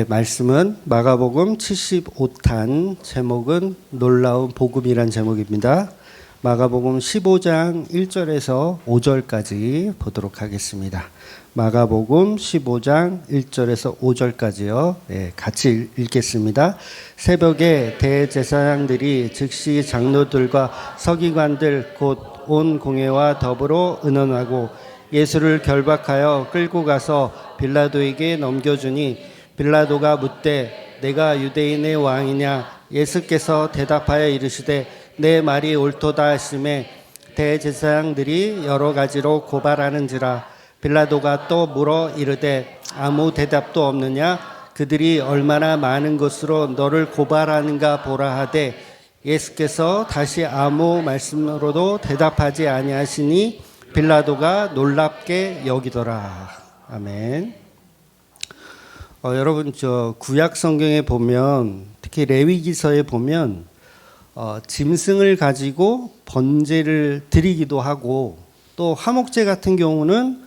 말씀은 마가복음 75탄, 제목은 놀라운 복음이란 제목입니다. 마가복음 15장 1절에서 5절까지 보도록 하겠습니다. 마가복음 15장 1절에서 5절까지요. 같이 읽겠습니다. 새벽에 대제사장들이 즉시 장로들과 서기관들 곧 온 공회와 더불어 의논하고 예수를 결박하여 끌고 가서 빌라도에게 넘겨주니 빌라도가 묻되 내가 유대인의 왕이냐? 예수께서 대답하여 이르시되 내 말이 옳도다 하시매 대제사장들이 여러 가지로 고발하는지라. 빌라도가 또 물어 이르되 아무 대답도 없느냐? 그들이 얼마나 많은 것으로 너를 고발하는가 보라 하되 예수께서 다시 아무 말씀으로도 대답하지 아니하시니 빌라도가 놀랍게 여기더라. 아멘. 여러분, 저 구약 성경에 보면, 특히 레위기서에 보면 짐승을 가지고 번제를 드리기도 하고, 또 화목제 같은 경우는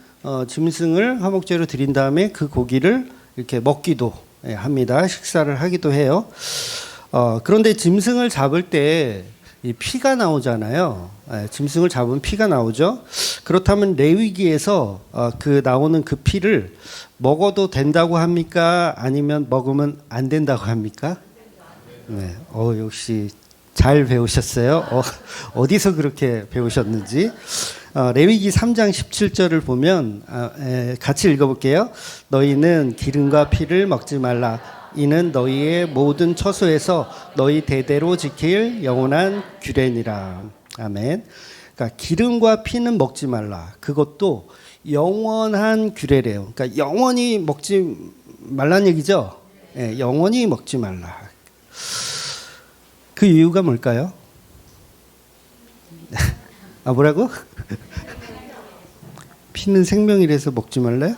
짐승을 화목제로 드린 다음에 그 고기를 이렇게 먹기도 합니다. 식사를 하기도 해요. 그런데 짐승을 잡을 때 이 피가 나오잖아요. 짐승을 잡으면 피가 나오죠. 그렇다면 레위기에서 그 나오는 그 피를 먹어도 된다고 합니까? 아니면 먹으면 안 된다고 합니까? 네. 역시 잘 배우셨어요. 어디서 그렇게 배우셨는지. 레위기 3장 17절을 보면 같이 읽어볼게요. 너희는 기름과 피를 먹지 말라. 이는 너희의 모든 처소에서 너희 대대로 지킬 영원한 규례니라. 아멘. 그러니까 기름과 피는 먹지 말라. 그것도 영원한 규례래요. 그러니까 영원히 먹지 말란 얘기죠. 영원히 먹지 말라. 그 이유가 뭘까요? 뭐라고? 피는 생명이라서 먹지 말래요?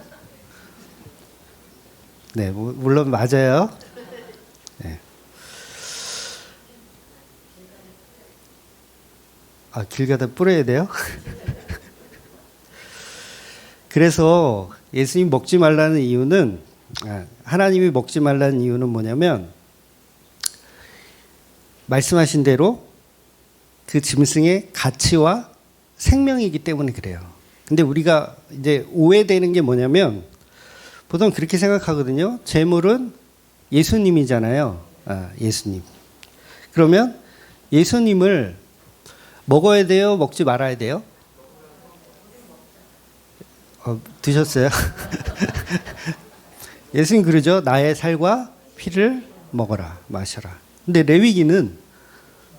네, 물론 맞아요. 네. 길 가다 뿌려야 돼요? 그래서 예수님 먹지 말라는 이유는, 하나님이 먹지 말라는 이유는 뭐냐면, 말씀하신 대로 그 짐승의 가치와 생명이기 때문에 그래요. 근데 우리가 이제 오해되는 게 뭐냐면, 보통 그렇게 생각하거든요. 제물은 예수님이잖아요. 예수님. 그러면 예수님을 먹어야 돼요? 먹지 말아야 돼요? 드셨어요? 예수님 그러죠. 나의 살과 피를 먹어라, 마셔라. 근데 레위기는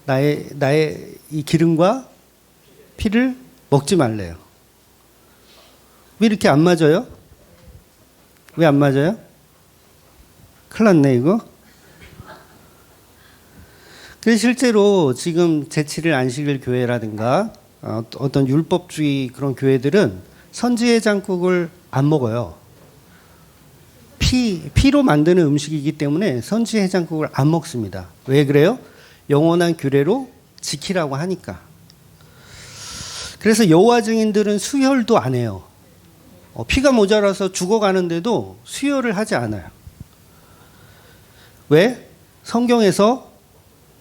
나의 이 기름과 피를 먹지 말래요. 왜 이렇게 안 맞아요? 왜 안 맞아요? 큰일 났네, 이거. 그래서 실제로 지금 제7일 안식일 교회라든가 어떤 율법주의 그런 교회들은 선지해장국을 안 먹어요. 피로 만드는 음식이기 때문에 선지해장국을 안 먹습니다. 왜 그래요? 영원한 규례로 지키라고 하니까. 그래서 여호와 증인들은 수혈도 안 해요. 피가 모자라서 죽어가는데도 수혈을 하지 않아요. 왜? 성경에서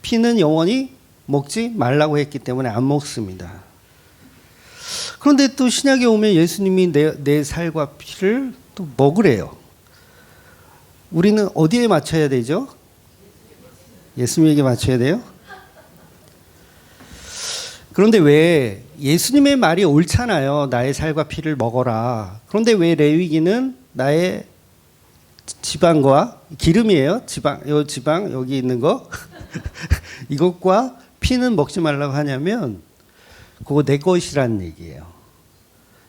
피는 영원히 먹지 말라고 했기 때문에 안 먹습니다. 그런데 또 신약에 오면 예수님이 내 살과 피를 또 먹으래요. 우리는 어디에 맞춰야 되죠? 예수님에게 맞춰야 돼요? 그런데 왜 예수님의 말이 옳잖아요. 나의 살과 피를 먹어라. 그런데 왜 레위기는 나의 지방과 기름이에요. 지방 여기 있는 거 이것과 피는 먹지 말라고 하냐면 그거 내 것이라는 얘기예요.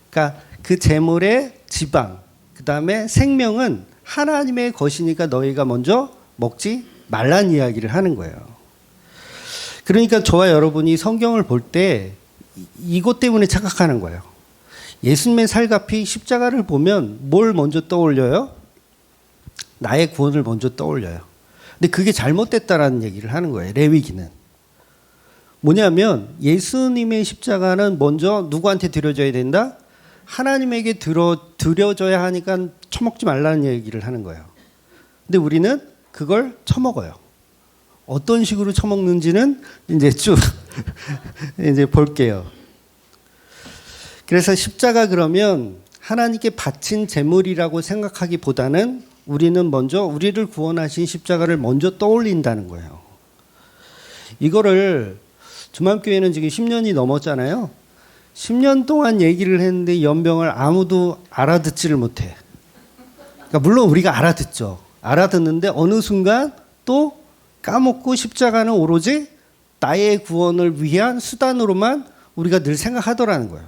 그러니까 그 제물의 지방, 그 다음에 생명은 하나님의 것이니까 너희가 먼저 먹지 말란 이야기를 하는 거예요. 그러니까 저와 여러분이 성경을 볼 때 이것 때문에 착각하는 거예요. 예수님의 살과 피 십자가를 보면 뭘 먼저 떠올려요? 나의 구원을 먼저 떠올려요. 근데 그게 잘못됐다라는 얘기를 하는 거예요. 레위기는. 뭐냐면 예수님의 십자가는 먼저 누구한테 드려져야 된다? 하나님에게 드려져야 하니까 처먹지 말라는 얘기를 하는 거예요. 근데 우리는 그걸 처먹어요. 어떤 식으로 처먹는지는 이제 쭉 이제 볼게요. 그래서 십자가 그러면 하나님께 바친 제물이라고 생각하기보다는 우리는 먼저 우리를 구원하신 십자가를 먼저 떠올린다는 거예요. 이거를 주맘교회는 지금 10년이 넘었잖아요. 10년 동안 얘기를 했는데 연병을 아무도 알아듣지를 못해. 그러니까 물론 우리가 알아듣죠. 알아듣는데 어느 순간 또 까먹고 십자가는 오로지 나의 구원을 위한 수단으로만 우리가 늘 생각하더라는 거예요.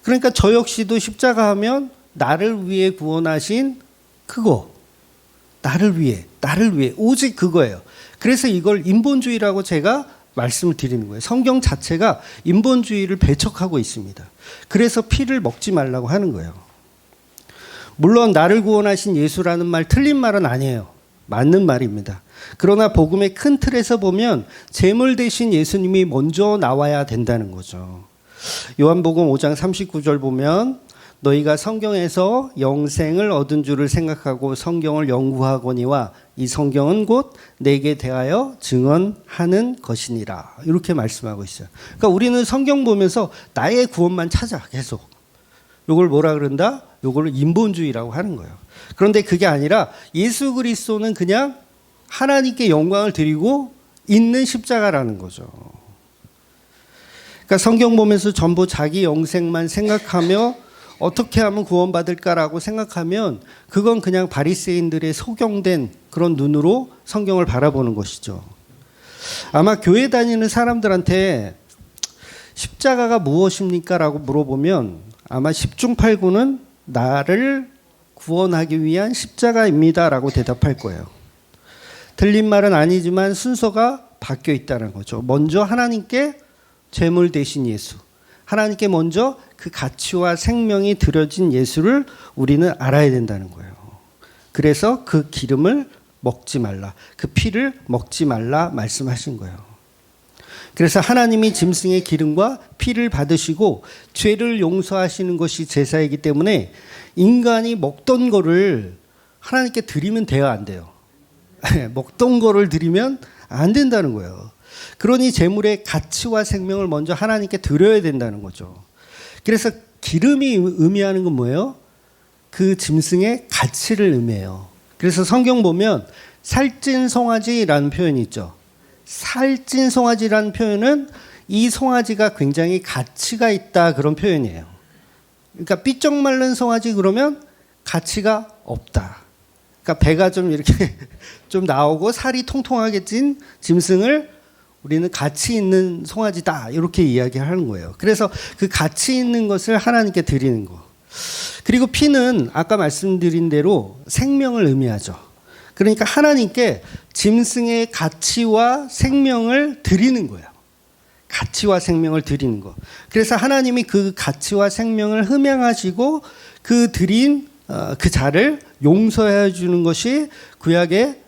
그러니까 저 역시도 십자가 하면 나를 위해 구원하신 그거, 나를 위해 오직 그거예요. 그래서 이걸 인본주의라고 제가 말씀을 드리는 거예요. 성경 자체가 인본주의를 배척하고 있습니다. 그래서 피를 먹지 말라고 하는 거예요. 물론 나를 구원하신 예수라는 말 틀린 말은 아니에요. 맞는 말입니다. 그러나 복음의 큰 틀에서 보면 제물 대신 예수님이 먼저 나와야 된다는 거죠. 요한복음 5장 39절 보면 너희가 성경에서 영생을 얻은 줄을 생각하고 성경을 연구하거니와 이 성경은 곧 내게 대하여 증언하는 것이니라. 이렇게 말씀하고 있어요. 그러니까 우리는 성경 보면서 나의 구원만 찾아 계속. 이걸 뭐라 그런다? 이걸 인본주의라고 하는 거예요. 그런데 그게 아니라 예수 그리스도는 그냥 하나님께 영광을 드리고 있는 십자가라는 거죠. 그러니까 성경 보면서 전부 자기 영생만 생각하며 어떻게 하면 구원받을까라고 생각하면 그건 그냥 바리새인들의 소경된 그런 눈으로 성경을 바라보는 것이죠. 아마 교회 다니는 사람들한테 십자가가 무엇입니까? 라고 물어보면 아마 10중 8구는 나를 구원하기 위한 십자가입니다 라고 대답할 거예요. 틀린 말은 아니지만 순서가 바뀌어 있다는 거죠. 먼저 하나님께 제물 대신 예수, 하나님께 먼저 그 가치와 생명이 드려진 예수를 우리는 알아야 된다는 거예요. 그래서 그 기름을 먹지 말라, 그 피를 먹지 말라 말씀하신 거예요. 그래서 하나님이 짐승의 기름과 피를 받으시고 죄를 용서하시는 것이 제사이기 때문에 인간이 먹던 거를 하나님께 드리면 돼요, 안 돼요? 먹던 거를 드리면 안 된다는 거예요. 그러니 제물의 가치와 생명을 먼저 하나님께 드려야 된다는 거죠. 그래서 기름이 의미하는 건 뭐예요? 그 짐승의 가치를 의미해요. 그래서 성경 보면 살찐 송아지라는 표현이 있죠. 살찐 송아지라는 표현은 이 송아지가 굉장히 가치가 있다 그런 표현이에요. 그러니까 삐쩍 마른 송아지 그러면 가치가 없다. 그러니까 배가 좀 이렇게 좀 나오고 살이 통통하게 찐 짐승을 우리는 가치 있는 송아지다 이렇게 이야기하는 거예요. 그래서 그 가치 있는 것을 하나님께 드리는 거. 그리고 피는 아까 말씀드린 대로 생명을 의미하죠. 그러니까 하나님께 짐승의 가치와 생명을 드리는 거예요. 가치와 생명을 드리는 거. 그래서 하나님이 그 가치와 생명을 흠양하시고 그 드린 그 자를 용서해 주는 것이 구약의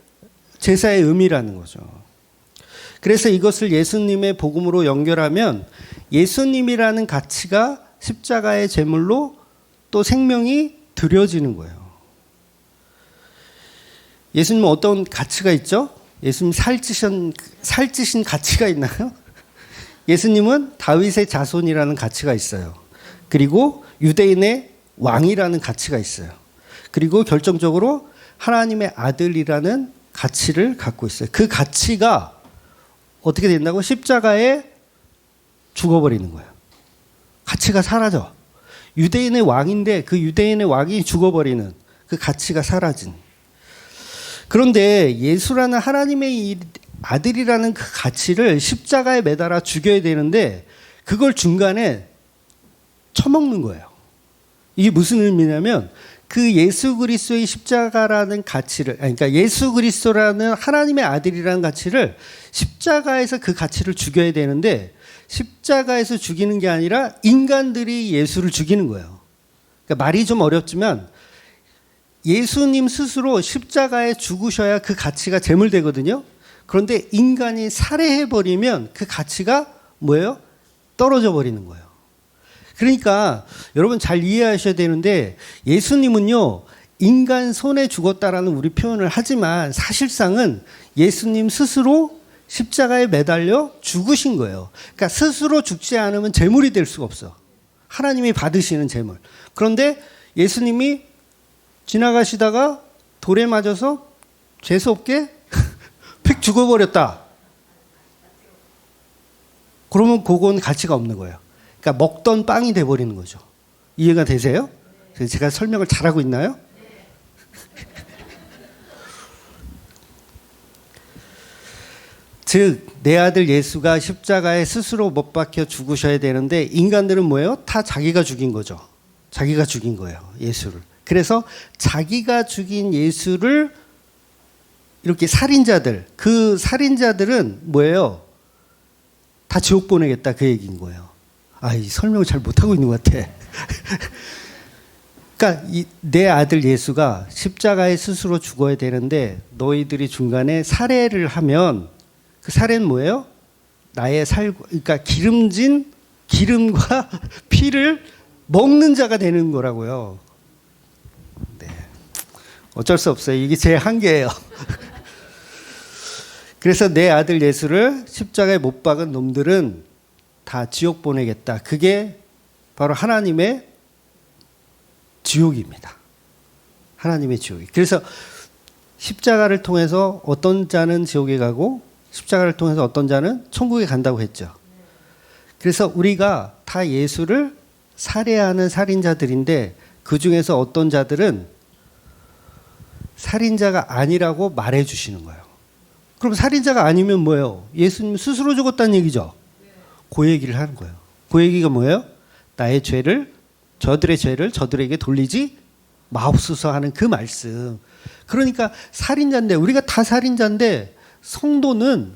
제사의 의미라는 거죠. 그래서 이것을 예수님의 복음으로 연결하면 예수님이라는 가치가 십자가의 제물로 또 생명이 드려지는 거예요. 예수님은 어떤 가치가 있죠? 예수님 살찌신 가치가 있나요? 예수님은 다윗의 자손이라는 가치가 있어요. 그리고 유대인의 왕이라는 가치가 있어요. 그리고 결정적으로 하나님의 아들이라는 가치를 갖고 있어요. 그 가치가 어떻게 된다고? 십자가에 죽어버리는 거예요. 가치가 사라져. 유대인의 왕인데 그 유대인의 왕이 죽어버리는 그 가치가 사라진. 그런데 예수라는 하나님의 아들이라는 그 가치를 십자가에 매달아 죽여야 되는데 그걸 중간에 처먹는 거예요. 이게 무슨 의미냐면 그 예수 그리스도의 십자가라는 가치를, 그러니까 예수 그리스도라는 하나님의 아들이라는 가치를 십자가에서 그 가치를 죽여야 되는데 십자가에서 죽이는 게 아니라 인간들이 예수를 죽이는 거예요. 그러니까 말이 좀 어렵지만 예수님 스스로 십자가에 죽으셔야 그 가치가 제물되거든요. 그런데 인간이 살해해버리면 그 가치가 뭐예요? 떨어져 버리는 거예요. 그러니까 여러분 잘 이해하셔야 되는데 예수님은요, 인간 손에 죽었다라는 우리 표현을 하지만 사실상은 예수님 스스로 십자가에 매달려 죽으신 거예요. 그러니까 스스로 죽지 않으면 제물이 될 수가 없어. 하나님이 받으시는 제물. 그런데 예수님이 지나가시다가 돌에 맞아서 재수없게 픽 죽어버렸다. 그러면 그건 가치가 없는 거예요. 그러니까 먹던 빵이 돼버리는 거죠. 이해가 되세요? 제가 설명을 잘하고 있나요? 즉, 내 아들 예수가 십자가에 스스로 못 박혀 죽으셔야 되는데 인간들은 뭐예요? 다 자기가 죽인 거죠. 자기가 죽인 거예요. 예수를. 그래서 자기가 죽인 예수를 이렇게 살인자들, 그 살인자들은 뭐예요? 다 지옥 보내겠다 그 얘기인 거예요. 이 설명을 잘 못하고 있는 것 같아. 그러니까 내 아들 예수가 십자가에 스스로 죽어야 되는데 너희들이 중간에 살해를 하면 그 살해는 뭐예요? 나의 그러니까 기름진 기름과 피를 먹는 자가 되는 거라고요. 네. 어쩔 수 없어요. 이게 제 한계예요. 그래서 내 아들 예수를 십자가에 못 박은 놈들은 다 지옥 보내겠다. 그게 바로 하나님의 지옥입니다. 하나님의 지옥. 그래서 십자가를 통해서 어떤 자는 지옥에 가고 십자가를 통해서 어떤 자는 천국에 간다고 했죠. 그래서 우리가 다 예수를 살해하는 살인자들인데 그 중에서 어떤 자들은 살인자가 아니라고 말해 주시는 거예요. 그럼 살인자가 아니면 뭐예요? 예수님 스스로 죽었다는 얘기죠. 그 얘기를 하는 거예요. 그 얘기가 뭐예요? 나의 죄를, 저들의 죄를 저들에게 돌리지 마옵소서 하는 그 말씀. 그러니까 살인자인데, 우리가 다 살인자인데 성도는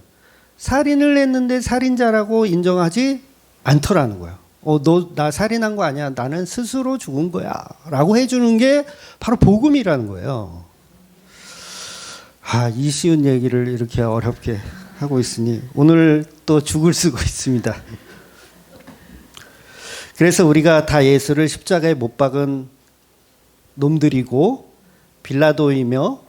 살인을 했는데 살인자라고 인정하지 않더라는 거예요. 너 나 살인한 거 아니야. 나는 스스로 죽은 거야. 라고 해주는 게 바로 복음이라는 거예요. 이 쉬운 얘기를 이렇게 어렵게 하고 있으니 오늘 또 죽을 쓰고 있습니다. 그래서 우리가 다 예수를 십자가에 못 박은 놈들이고 빌라도이며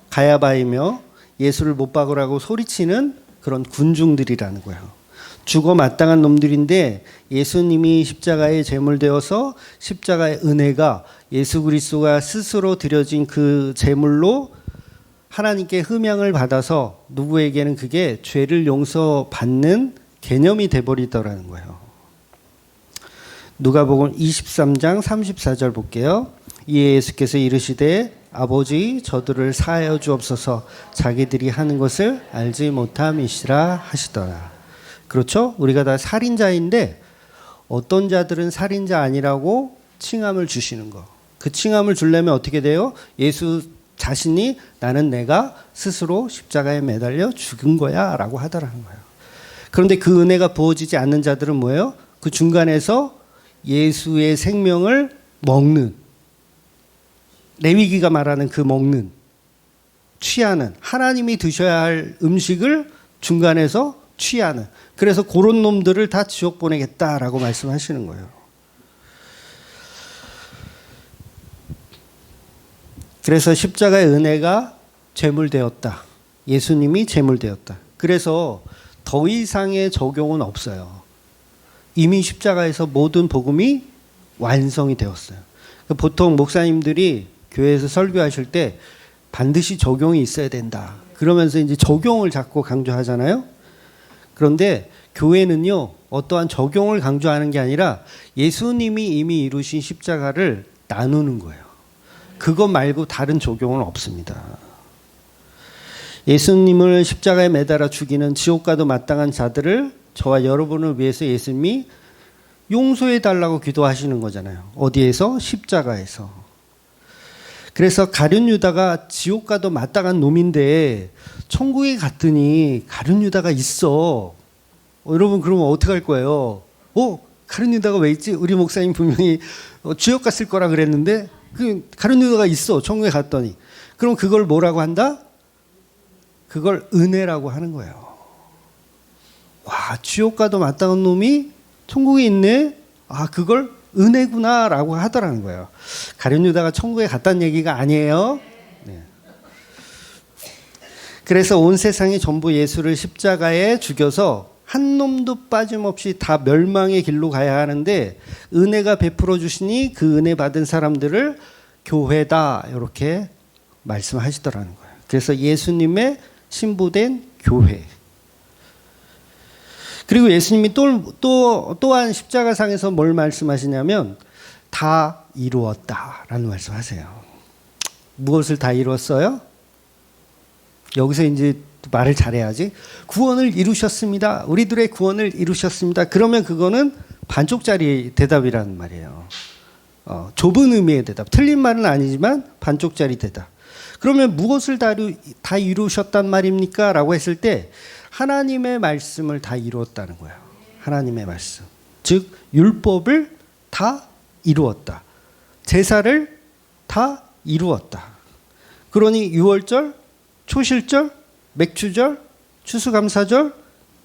가야바이며 예수를 못 박으라고 소리치는 그런 군중들이라는 거예요. 죽어 마땅한 놈들인데 예수님이 십자가에 제물되어서 십자가의 은혜가 예수 그리스도가 스스로 드려진 그 제물로 하나님께 흠양을 받아서 누구에게는 그게 죄를 용서받는 개념이 돼버리더라는 거예요. 누가복음 23장 34절 볼게요. 이에 예수께서 이르시되 아버지 저들을 사하여 주옵소서 자기들이 하는 것을 알지 못함이시라 하시더라. 그렇죠? 우리가 다 살인자인데 어떤 자들은 살인자 아니라고 칭함을 주시는 거. 그 칭함을 주려면 어떻게 돼요? 예수 자신이 나는 내가 스스로 십자가에 매달려 죽은 거야 라고 하더라는 거예요. 그런데 그 은혜가 부어지지 않는 자들은 뭐예요? 그 중간에서 예수의 생명을 먹는, 레위기가 말하는 그 먹는, 취하는, 하나님이 드셔야 할 음식을 중간에서 취하는, 그래서 그런 놈들을 다 지옥 보내겠다라고 말씀하시는 거예요. 그래서 십자가의 은혜가 제물되었다. 예수님이 제물되었다. 그래서 더 이상의 적용은 없어요. 이미 십자가에서 모든 복음이 완성이 되었어요. 보통 목사님들이 교회에서 설교하실 때 반드시 적용이 있어야 된다. 그러면서 이제 적용을 자꾸 강조하잖아요. 그런데 교회는요, 어떠한 적용을 강조하는 게 아니라 예수님이 이미 이루신 십자가를 나누는 거예요. 그것 말고 다른 적용은 없습니다. 예수님을 십자가에 매달아 죽이는 지옥과도 마땅한 자들을 저와 여러분을 위해서 예수님이 용서해 달라고 기도하시는 거잖아요. 어디에서? 십자가에서. 그래서 가룟 유다가 지옥과도 마땅한 놈인데 천국에 갔더니 가룟 유다가 있어. 여러분 그러면 어떻게 할 거예요? 가룟 유다가 왜 있지? 우리 목사님 분명히 지옥 갔을 거라 그랬는데 그 가룟 유다가 있어. 천국에 갔더니. 그럼 그걸 뭐라고 한다? 그걸 은혜라고 하는 거예요. 와, 지옥과도 마땅한 놈이 천국에 있네? 그걸 은혜구나라고 하더라는 거예요. 가룟 유다가 천국에 갔다는 얘기가 아니에요. 네. 그래서 온 세상이 전부 예수를 십자가에 죽여서 한 놈도 빠짐없이 다 멸망의 길로 가야 하는데 은혜가 베풀어 주시니 그 은혜 받은 사람들을 교회다 이렇게 말씀하시더라는 거예요. 그래서 예수님의 신부된 교회. 그리고 예수님이 또한 십자가상에서 뭘 말씀하시냐면 다 이루었다라는 말씀하세요. 무엇을 다 이루었어요? 여기서 이제 말을 잘해야지. 구원을 이루셨습니다. 우리들의 구원을 이루셨습니다. 그러면 그거는 반쪽짜리 대답이라는 말이에요. 좁은 의미의 대답. 틀린 말은 아니지만 반쪽짜리 대답. 그러면 무엇을 다 이루셨단 말입니까? 라고 했을 때 하나님의 말씀을 다 이루었다는 거예요. 하나님의 말씀. 즉 율법을 다 이루었다. 제사를 다 이루었다. 그러니 유월절, 초실절, 맥주절, 추수감사절,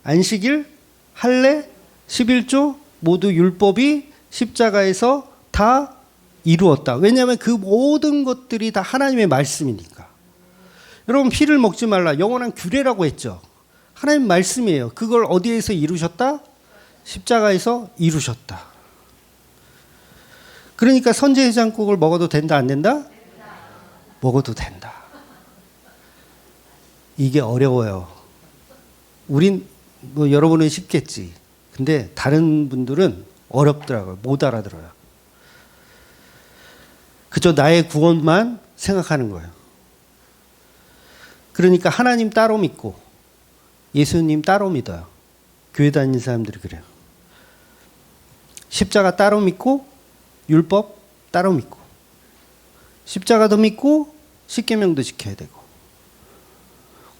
안식일, 할례, 11조 모두 율법이 십자가에서 다 이루었다. 왜냐하면 그 모든 것들이 다 하나님의 말씀이니까. 여러분 피를 먹지 말라. 영원한 규례라고 했죠. 하나님 말씀이에요. 그걸 어디에서 이루셨다? 십자가에서 이루셨다. 그러니까 선제해장국을 먹어도 된다 안 된다? 먹어도 된다. 이게 어려워요. 우린 여러분은 쉽겠지. 근데 다른 분들은 어렵더라고요. 못 알아들어요. 그저 나의 구원만 생각하는 거예요. 그러니까 하나님 따로 믿고 예수님 따로 믿어요. 교회 다니는 사람들이 그래요. 십자가 따로 믿고 율법 따로 믿고 십자가도 믿고 십계명도 지켜야 되고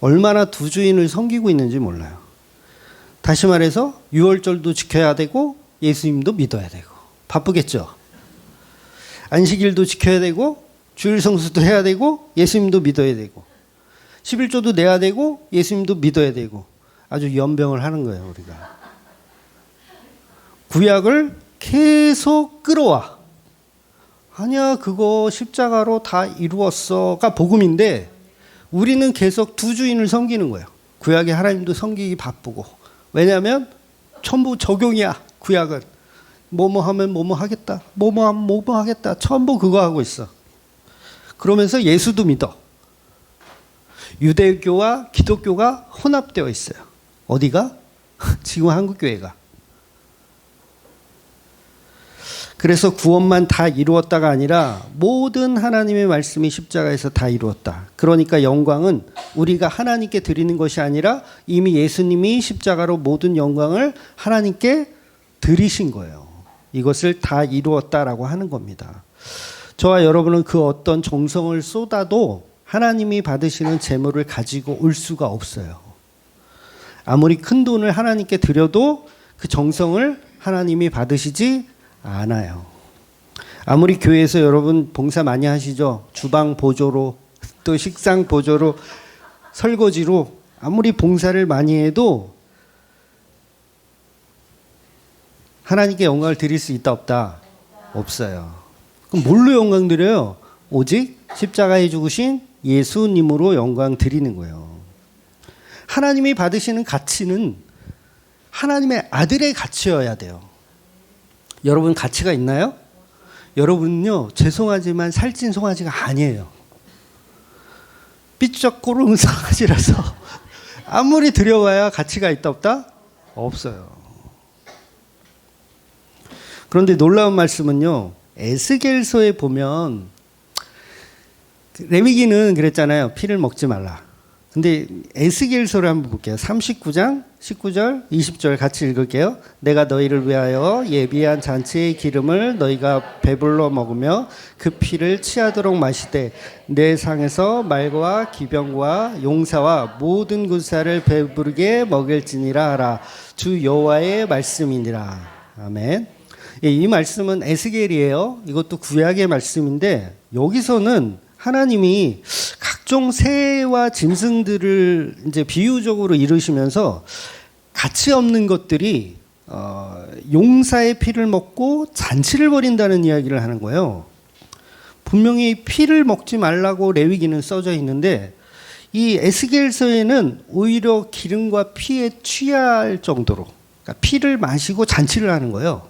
얼마나 두 주인을 섬기고 있는지 몰라요. 다시 말해서 유월절도 지켜야 되고 예수님도 믿어야 되고 바쁘겠죠. 안식일도 지켜야 되고 주일 성수도 해야 되고 예수님도 믿어야 되고 11조도 내야 되고 예수님도 믿어야 되고 아주 연병을 하는 거예요. 우리가 구약을 계속 끌어와. 아니야 그거 십자가로 다 이루었어가 복음인데 우리는 계속 두 주인을 섬기는 거예요. 구약의 하나님도 섬기기 바쁘고. 왜냐하면 전부 적용이야. 구약은 뭐뭐 하면 뭐뭐 하겠다, 뭐뭐 하면 뭐뭐 하겠다, 전부 그거 하고 있어. 그러면서 예수도 믿어. 유대교와 기독교가 혼합되어 있어요. 어디가? 지금 한국교회가. 그래서 구원만 다 이루었다가 아니라 모든 하나님의 말씀이 십자가에서 다 이루었다. 그러니까 영광은 우리가 하나님께 드리는 것이 아니라 이미 예수님이 십자가로 모든 영광을 하나님께 드리신 거예요. 이것을 다 이루었다라고 하는 겁니다. 저와 여러분은 그 어떤 정성을 쏟아도 하나님이 받으시는 재물을 가지고 올 수가 없어요. 아무리 큰 돈을 하나님께 드려도 그 정성을 하나님이 받으시지 않아요. 아무리 교회에서 여러분 봉사 많이 하시죠? 주방 보조로 또 식상 보조로 설거지로 아무리 봉사를 많이 해도 하나님께 영광을 드릴 수 있다 없다? 없어요. 그럼 뭘로 영광 드려요? 오직 십자가에 죽으신 예수님으로 영광 드리는 거예요. 하나님이 받으시는 가치는 하나님의 아들의 가치여야 돼요. 여러분 가치가 있나요? 여러분은요 죄송하지만 살찐 송아지가 아니에요. 삐쩍고른 송아지라서 아무리 들여와야 가치가 있다 없다? 없어요. 그런데 놀라운 말씀은요 에스겔서에 보면 레위기는 그랬잖아요. 피를 먹지 말라. 근데 에스겔서를 한번 볼게요. 39장 19절 20절 같이 읽을게요. 내가 너희를 위하여 예비한 잔치의 기름을 너희가 배불러 먹으며 그 피를 취하도록 마시되 내 상에서 말과 기병과 용사와 모든 군사를 배부르게 먹일지니라 하라. 주 여호와의 말씀이니라. 아멘. 이 말씀은 에스겔이에요. 이것도 구약의 말씀인데 여기서는 하나님이 각종 새와 짐승들을 이제 비유적으로 이루시면서 가치 없는 것들이 용사의 피를 먹고 잔치를 벌인다는 이야기를 하는 거예요. 분명히 피를 먹지 말라고 레위기는 써져 있는데 이 에스겔서에는 오히려 기름과 피에 취할 정도로, 그러니까 피를 마시고 잔치를 하는 거예요.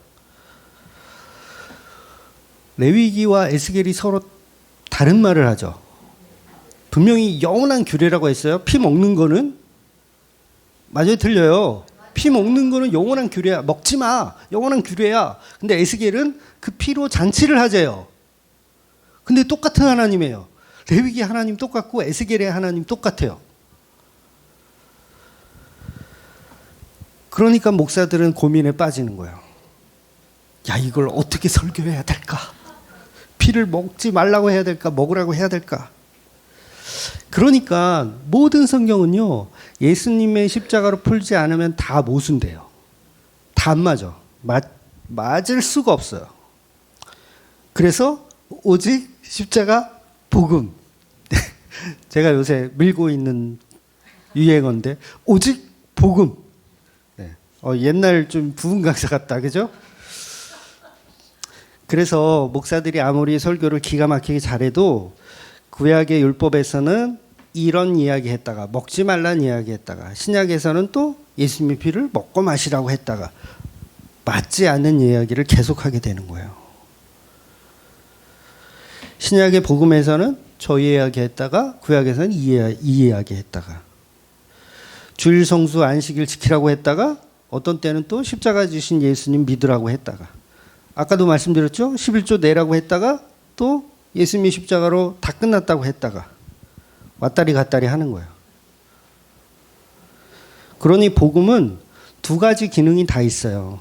레위기와 에스겔이 서로 다른 말을 하죠. 분명히 영원한 규례라고 했어요. 피 먹는 거는 맞아요, 들려요. 피 먹는 거는 영원한 규례야. 먹지 마. 영원한 규례야. 근데 에스겔은 그 피로 잔치를 하재요. 근데 똑같은 하나님이에요. 레위기 하나님 똑같고 에스겔의 하나님 똑같아요. 그러니까 목사들은 고민에 빠지는 거예요. 야, 이걸 어떻게 설교해야 될까? 피를 먹지 말라고 해야 될까? 먹으라고 해야 될까? 그러니까 모든 성경은요, 예수님의 십자가로 풀지 않으면 다 모순돼요. 다 안 맞아. 맞을 수가 없어요. 그래서 오직 십자가 복음. 제가 요새 밀고 있는 유행어인데, 오직 복음. 네. 옛날 좀 부흥 강사 같다, 그죠? 그래서 목사들이 아무리 설교를 기가 막히게 잘해도 구약의 율법에서는 이런 이야기 했다가 먹지 말란 이야기 했다가 신약에서는 또 예수님의 피를 먹고 마시라고 했다가 맞지 않는 이야기를 계속하게 되는 거예요. 신약의 복음에서는 저 이야기 했다가 구약에서는 이 이야기 했다가 주일 성수 안식일 지키라고 했다가 어떤 때는 또 십자가 지신 예수님 믿으라고 했다가 아까도 말씀드렸죠. 11조 내라고 했다가 또 예수님이 십자가로 다 끝났다고 했다가 왔다리 갔다리 하는 거예요. 그러니 복음은 두 가지 기능이 다 있어요.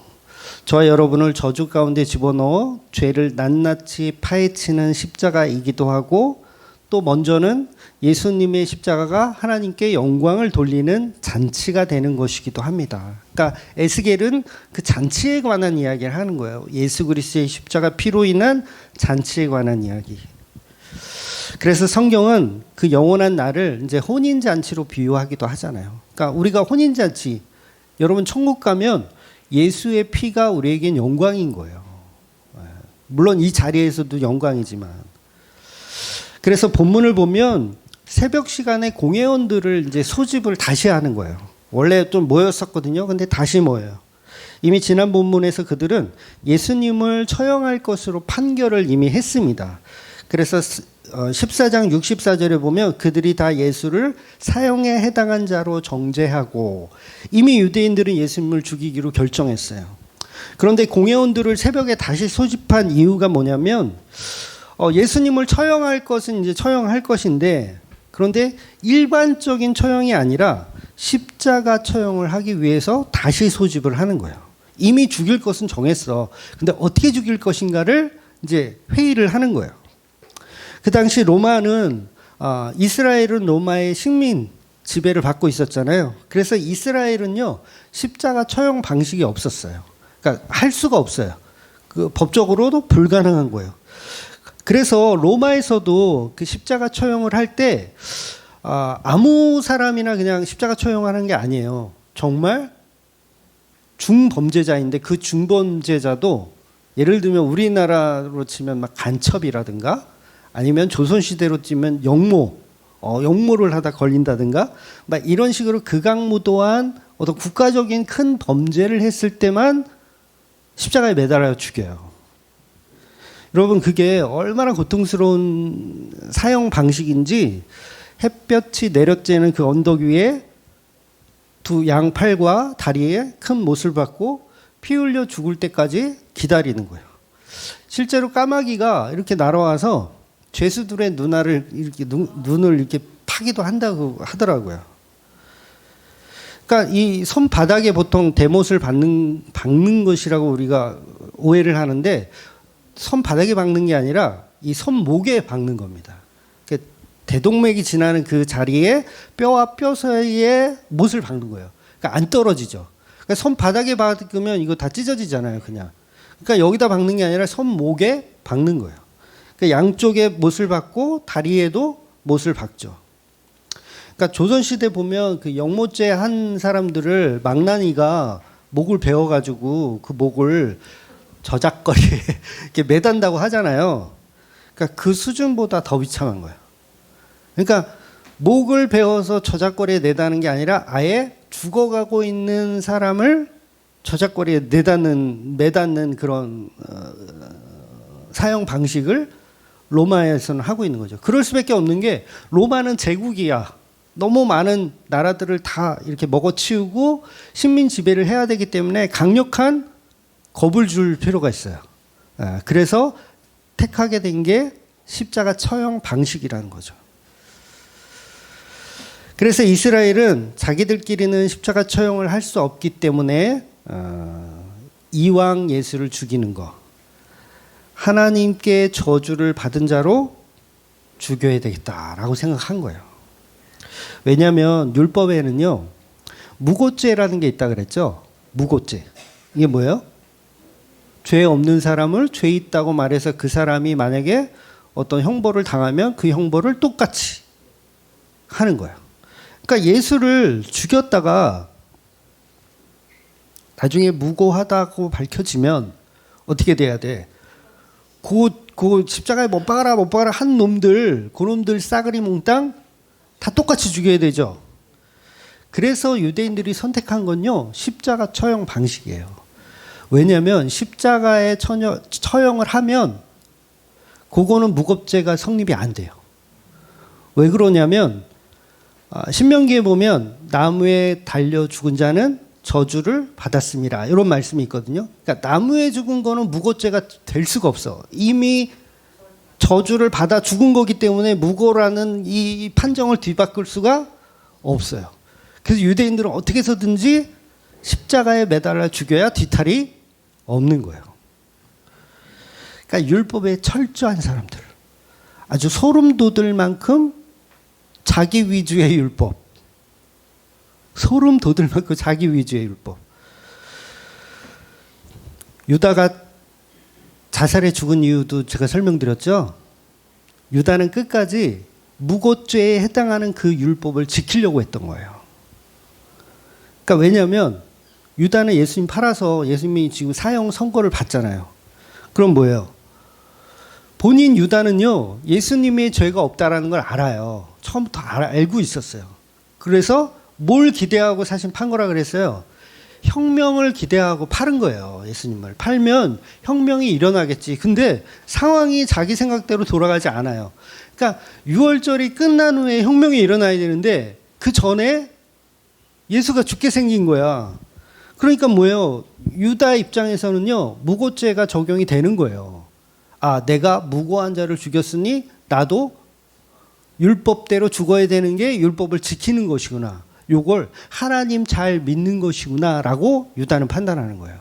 저와 여러분을 저주 가운데 집어넣어 죄를 낱낱이 파헤치는 십자가이기도 하고 또 먼저는 예수님의 십자가가 하나님께 영광을 돌리는 잔치가 되는 것이기도 합니다. 그러니까 에스겔은 그 잔치에 관한 이야기를 하는 거예요. 예수 그리스도의 십자가 피로 인한 잔치에 관한 이야기. 그래서 성경은 그 영원한 날을 이제 혼인 잔치로 비유하기도 하잖아요. 그러니까 우리가 혼인 잔치, 여러분 천국 가면 예수의 피가 우리에겐 영광인 거예요. 물론 이 자리에서도 영광이지만. 그래서 본문을 보면 새벽 시간에 공회원들을 이제 소집을 다시 하는 거예요. 원래 좀 모였었거든요. 근데 다시 모여요. 이미 지난 본문에서 그들은 예수님을 처형할 것으로 판결을 이미 했습니다. 그래서 14장 64절에 보면 그들이 다 예수를 사형에 해당한 자로 정죄하고 이미 유대인들은 예수님을 죽이기로 결정했어요. 그런데 공회원들을 새벽에 다시 소집한 이유가 뭐냐면 예수님을 처형할 것은 이제 처형할 것인데 그런데 일반적인 처형이 아니라 십자가 처형을 하기 위해서 다시 소집을 하는 거예요. 이미 죽일 것은 정했어. 근데 어떻게 죽일 것인가를 이제 회의를 하는 거예요. 그 당시 로마는 이스라엘은 로마의 식민 지배를 받고 있었잖아요. 그래서 이스라엘은요 십자가 처형 방식이 없었어요. 그러니까 할 수가 없어요. 그 법적으로도 불가능한 거예요. 그래서 로마에서도 그 십자가 처형을 할 때 아무 사람이나 그냥 십자가 처형하는 게 아니에요. 정말 중범죄자인데 그 중범죄자도 예를 들면 우리나라로 치면 막 간첩이라든가 아니면 조선시대로 치면 영모를 하다 걸린다든가 막 이런 식으로 극악무도한 어떤 국가적인 큰 범죄를 했을 때만 십자가에 매달아 죽여요. 여러분 그게 얼마나 고통스러운 사형 방식인지 햇볕이 내려쬐는 그 언덕 위에 두 양팔과 다리에 큰 못을 받고 피 흘려 죽을 때까지 기다리는 거예요. 실제로 까마귀가 이렇게 날아와서 죄수들의 눈알을 이렇게 눈을 이렇게 파기도 한다고 하더라고요. 그러니까 이 손바닥에 보통 대못을 박는 것이라고 우리가 오해를 하는데 손바닥에 박는 게 아니라 이 손목에 박는 겁니다. 대동맥이 지나는 그 자리에 뼈와 뼈 사이에 못을 박는 거예요. 그러니까 안 떨어지죠. 그러니까 손바닥에 박으면 이거 다 찢어지잖아요, 그냥. 그러니까 여기다 박는 게 아니라 손목에 박는 거예요. 그러니까 양쪽에 못을 박고 다리에도 못을 박죠. 그러니까 조선시대 보면 그 영모죄 한 사람들을 망나니가 목을 베어가지고 그 목을 저작거리에 이렇게 매단다고 하잖아요. 그러니까 그 수준보다 더 비참한 거예요. 그러니까 목을 베어서 저작거리에 내다는 게 아니라 아예 죽어가고 있는 사람을 저작거리에 매닫는 그런 사형 방식을 로마에서는 하고 있는 거죠. 그럴 수밖에 없는 게 로마는 제국이야. 너무 많은 나라들을 다 이렇게 먹어치우고 식민 지배를 해야 되기 때문에 강력한 겁을 줄 필요가 있어요. 그래서 택하게 된 게 십자가 처형 방식이라는 거죠. 그래서 이스라엘은 자기들끼리는 십자가 처형을 할 수 없기 때문에 이왕 예수를 죽이는 거, 하나님께 저주를 받은 자로 죽여야 되겠다라고 생각한 거예요. 왜냐하면 율법에는요, 무고죄라는 게 있다 그랬죠. 무고죄. 이게 뭐예요? 죄 없는 사람을 죄 있다고 말해서 그 사람이 만약에 어떤 형벌을 당하면 그 형벌을 똑같이 하는 거예요. 그러니까 예수를 죽였다가 나중에 무고하다고 밝혀지면 어떻게 돼야 돼? 그 십자가에 못 박아라 한 놈들, 그놈들 싸그리 몽땅 다 똑같이 죽여야 되죠. 그래서 유대인들이 선택한 건요, 십자가 처형 방식이에요. 왜냐하면 십자가에 처형을 하면 그거는 무고죄가 성립이 안 돼요. 왜 그러냐면 신명기에 보면 나무에 달려 죽은 자는 저주를 받았습니다. 이런 말씀이 있거든요. 그러니까 나무에 죽은 거는 무고죄가 될 수가 없어. 이미 저주를 받아 죽은 거기 때문에 무고라는 이 판정을 뒤바꿀 수가 없어요. 그래서 유대인들은 어떻게 해서든지 십자가에 매달아 죽여야 뒤탈이 없는 거예요. 그러니까 율법에 철저한 사람들, 아주 소름 돋을 만큼 자기 위주의 율법, 소름 돋을 만큼 자기 위주의 율법. 유다가 자살해 죽은 이유도 제가 설명드렸죠. 유다는 끝까지 무고죄에 해당하는 그 율법을 지키려고 했던 거예요. 그러니까 왜냐하면 유다는 예수님 팔아서 예수님이 지금 사형 선고를 받잖아요. 그럼 뭐예요? 본인 유다는요, 예수님의 죄가 없다라는 걸 알아요. 처음부터 알고 있었어요. 그래서 뭘 기대하고 사실 판 거라 그랬어요? 혁명을 기대하고 팔은 거예요. 예수님을 팔면 혁명이 일어나겠지. 근데 상황이 자기 생각대로 돌아가지 않아요. 그러니까 6월절이 끝난 후에 혁명이 일어나야 되는데 그 전에 예수가 죽게 생긴 거야. 그러니까 뭐예요? 유다 입장에서는요, 무고죄가 적용이 되는 거예요. 아, 내가 무고한 자를 죽였으니 나도 율법대로 죽어야 되는 게 율법을 지키는 것이구나. 요걸 하나님 잘 믿는 것이구나 라고 유다는 판단하는 거예요.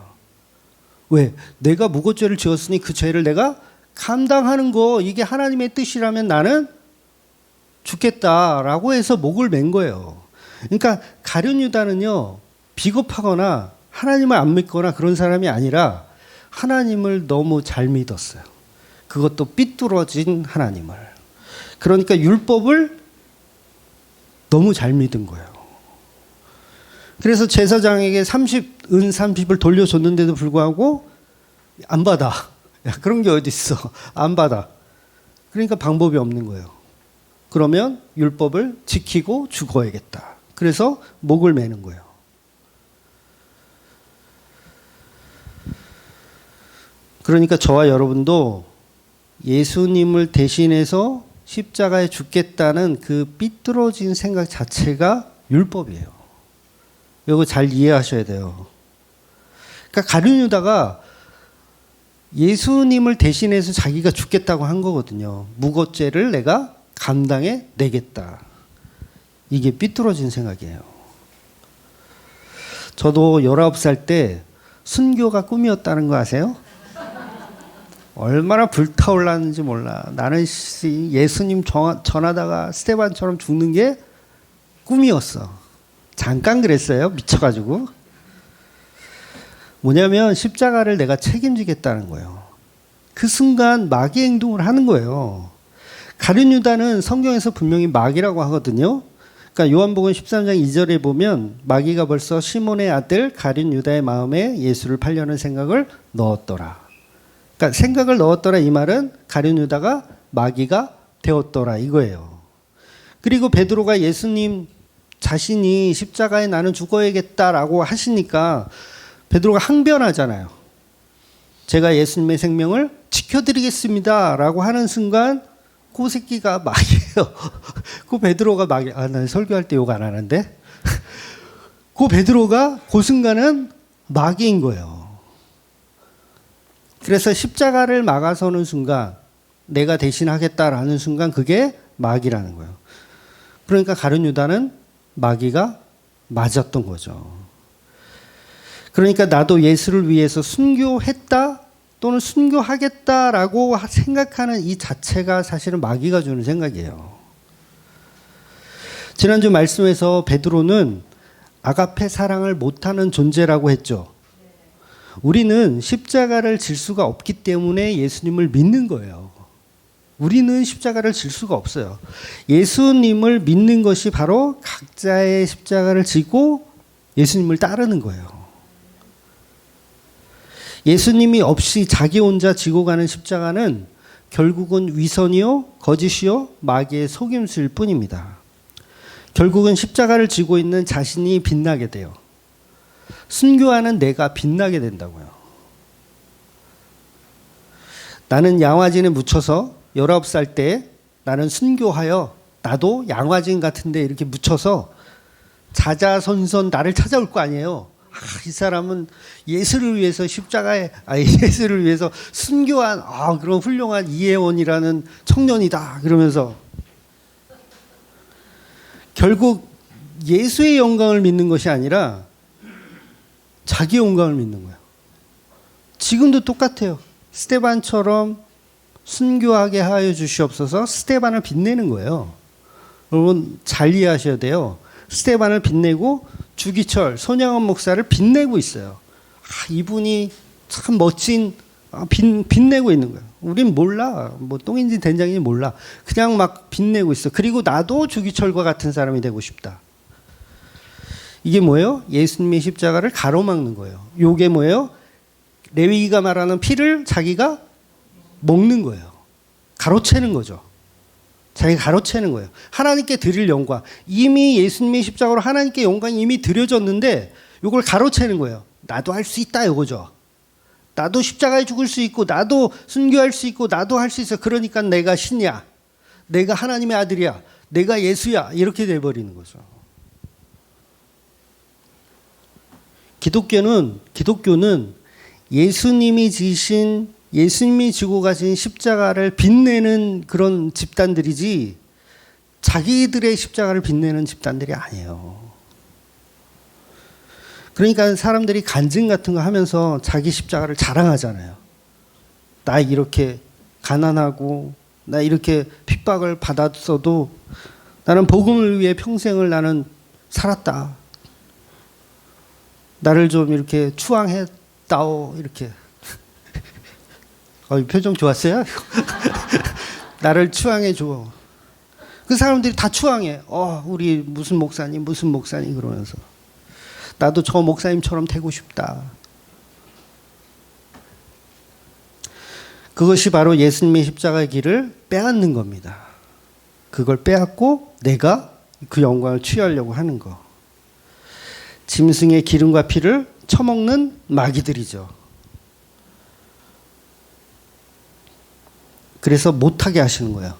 왜? 내가 무고죄를 지었으니 그 죄를 내가 감당하는 거, 이게 하나님의 뜻이라면 나는 죽겠다라고 해서 목을 맨 거예요. 그러니까 가룟 유다는요, 비겁하거나 하나님을 안 믿거나 그런 사람이 아니라 하나님을 너무 잘 믿었어요. 그것도 삐뚤어진 하나님을. 그러니까 율법을 너무 잘 믿은 거예요. 그래서 제사장에게 30은 30을 돌려줬는데도 불구하고 안 받아. 야, 그런 게 어디 있어? 안 받아. 그러니까 방법이 없는 거예요. 그러면 율법을 지키고 죽어야겠다. 그래서 목을 매는 거예요. 그러니까 저와 여러분도 예수님을 대신해서 십자가에 죽겠다는 그 삐뚤어진 생각 자체가 율법이에요. 이거 잘 이해하셔야 돼요. 그러니까 가룟 유다가 예수님을 대신해서 자기가 죽겠다고 한 거거든요. 무고죄를 내가 감당해 내겠다. 이게 삐뚤어진 생각이에요. 저도 19살 때 순교가 꿈이었다는 거 아세요? 얼마나 불타올랐는지 몰라. 나는 예수님 전하다가 스테반처럼 죽는 게 꿈이었어. 잠깐 그랬어요. 미쳐가지고. 뭐냐면 십자가를 내가 책임지겠다는 거예요. 그 순간 마귀 행동을 하는 거예요. 가룟 유다는 성경에서 분명히 마귀라고 하거든요. 그러니까 요한복음 13장 2절에 보면 마귀가 벌써 시몬의 아들 가룟 유다의 마음에 예수를 팔려는 생각을 넣었더라. 그러니까 생각을 넣었더라 이 말은 가룟 유다가 마귀가 되었더라 이거예요. 그리고 베드로가 예수님 자신이 십자가에 나는 죽어야겠다라고 하시니까 베드로가 항변하잖아요. 제가 예수님의 생명을 지켜드리겠습니다 라고 하는 순간 그 새끼가 마귀예요. 그 베드로가 마귀. 난 설교할 때 욕 안 하는데. 그 베드로가 그 순간은 마귀인 거예요. 그래서 십자가를 막아서는 순간 내가 대신하겠다라는 순간 그게 마귀라는 거예요. 그러니까 가룟 유다는 마귀가 맞았던 거죠. 그러니까 나도 예수를 위해서 순교했다 또는 순교하겠다라고 생각하는 이 자체가 사실은 마귀가 주는 생각이에요. 지난주 말씀에서 베드로는 아가페 사랑을 못하는 존재라고 했죠. 우리는 십자가를 질 수가 없기 때문에 예수님을 믿는 거예요. 우리는 십자가를 질 수가 없어요. 예수님을 믿는 것이 바로 각자의 십자가를 지고 예수님을 따르는 거예요. 예수님이 없이 자기 혼자 지고 가는 십자가는 결국은 위선이요, 거짓이요, 마귀의 속임수일 뿐입니다. 결국은 십자가를 지고 있는 자신이 빛나게 돼요. 순교하는 내가 빛나게 된다고요. 나는 양화진에 묻혀서 19살 때 나는 순교하여 나도 양화진 같은데 이렇게 묻혀서 자자손손 나를 찾아올 거 아니에요. 이 사람은 예수를 위해서 예수를 위해서 순교한 그런 훌륭한 이혜원이라는 청년이다 그러면서 결국 예수의 영광을 믿는 것이 아니라 자기의 영광을 믿는 거예요. 지금도 똑같아요. 스데반처럼 순교하게 하여 주시옵소서. 스데반을 빛내는 거예요. 여러분 잘 이해하셔야 돼요. 스데반을 빛내고 주기철, 손양원 목사를 빛내고 있어요. 이분이 참 멋진 빛내고 있는 거예요. 우린 몰라. 뭐 똥인지 된장인지 몰라. 그냥 막 빛내고 있어. 그리고 나도 주기철과 같은 사람이 되고 싶다. 이게 뭐예요? 예수님의 십자가를 가로막는 거예요. 이게 뭐예요? 레위기가 말하는 피를 자기가 먹는 거예요. 가로채는 거죠. 자기가 가로채는 거예요. 하나님께 드릴 영광. 이미 예수님의 십자가로 하나님께 영광이 이미 드려졌는데 이걸 가로채는 거예요. 나도 할 수 있다 이거죠. 나도 십자가에 죽을 수 있고 나도 순교할 수 있고 나도 할 수 있어. 그러니까 내가 신이야. 내가 하나님의 아들이야. 내가 예수야. 이렇게 돼버리는 거죠. 기독교는 예수님이 지신 예수님이 지고 가신 십자가를 빛내는 그런 집단들이지 자기들의 십자가를 빛내는 집단들이 아니에요. 그러니까 사람들이 간증 같은 거 하면서 자기 십자가를 자랑하잖아요. 나 이렇게 가난하고 나 이렇게 핍박을 받았어도 나는 복음을 위해 평생을 나는 살았다. 나를 좀 이렇게 추앙했다오 이렇게. 표정 좋았어요? 나를 추앙해 줘. 그 사람들이 다 추앙해. 우리 무슨 목사님 그러면서. 나도 저 목사님처럼 되고 싶다. 그것이 바로 예수님의 십자가의 길을 빼앗는 겁니다. 그걸 빼앗고 내가 그 영광을 취하려고 하는 거. 짐승의 기름과 피를 처먹는 마귀들이죠. 그래서 못하게 하시는 거예요.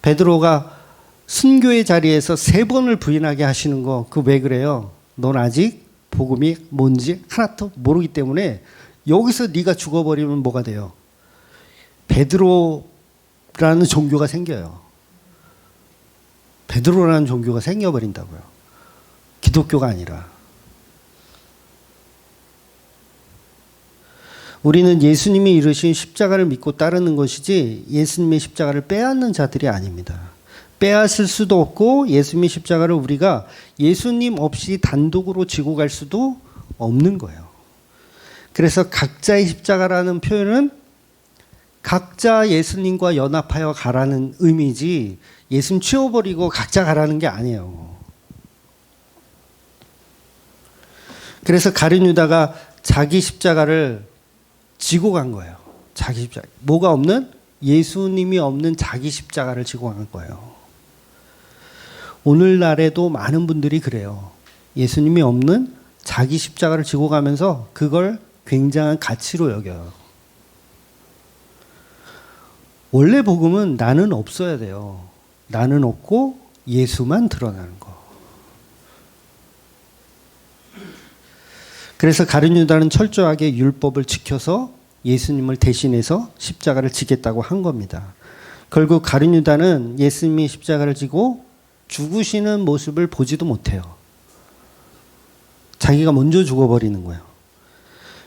베드로가 순교의 자리에서 3번을 부인하게 하시는 거, 그 왜 그래요? 넌 아직 복음이 뭔지 하나도 모르기 때문에 여기서 네가 죽어버리면 뭐가 돼요? 베드로라는 종교가 생겨요. 베드로라는 종교가 생겨버린다고요. 기독교가 아니라. 우리는 예수님이 이루신 십자가를 믿고 따르는 것이지 예수님의 십자가를 빼앗는 자들이 아닙니다. 빼앗을 수도 없고 예수님의 십자가를 우리가 예수님 없이 단독으로 지고 갈 수도 없는 거예요. 그래서 각자의 십자가라는 표현은 각자 예수님과 연합하여 가라는 의미지 예수님 치워버리고 각자 가라는 게 아니에요. 그래서 가룟 유다가 자기 십자가를 지고 간 거예요. 자기 십자가. 뭐가 없는? 예수님이 없는 자기 십자가를 지고 간 거예요. 오늘날에도 많은 분들이 그래요. 예수님이 없는 자기 십자가를 지고 가면서 그걸 굉장한 가치로 여겨요. 원래 복음은 나는 없어야 돼요. 나는 없고 예수만 드러나는 거. 그래서 가룟 유다는 철저하게 율법을 지켜서 예수님을 대신해서 십자가를 지겠다고 한 겁니다. 결국 가룟 유다는 예수님이 십자가를 지고 죽으시는 모습을 보지도 못해요. 자기가 먼저 죽어버리는 거예요.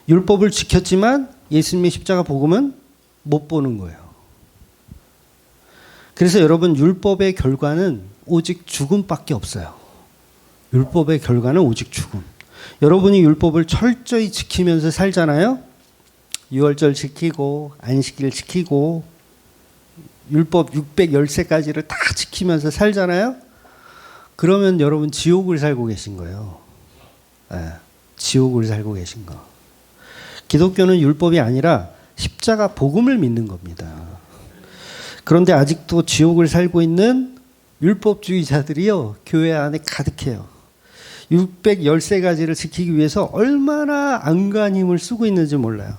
율법을 지켰지만 예수님의 십자가 복음은 못 보는 거예요. 그래서 여러분, 율법의 결과는 오직 죽음밖에 없어요. 율법의 결과는 오직 죽음. 여러분이 율법을 철저히 지키면서 살잖아요. 유월절 지키고 안식일 지키고 율법 613가지를 다 지키면서 살잖아요. 그러면 여러분 지옥을 살고 계신 거예요. 네, 지옥을 살고 계신 거. 기독교는 율법이 아니라 십자가 복음을 믿는 겁니다. 그런데 아직도 지옥을 살고 있는 율법주의자들이요, 교회 안에 가득해요. 613가지를 지키기 위해서 얼마나 안간 힘을 쓰고 있는지 몰라요.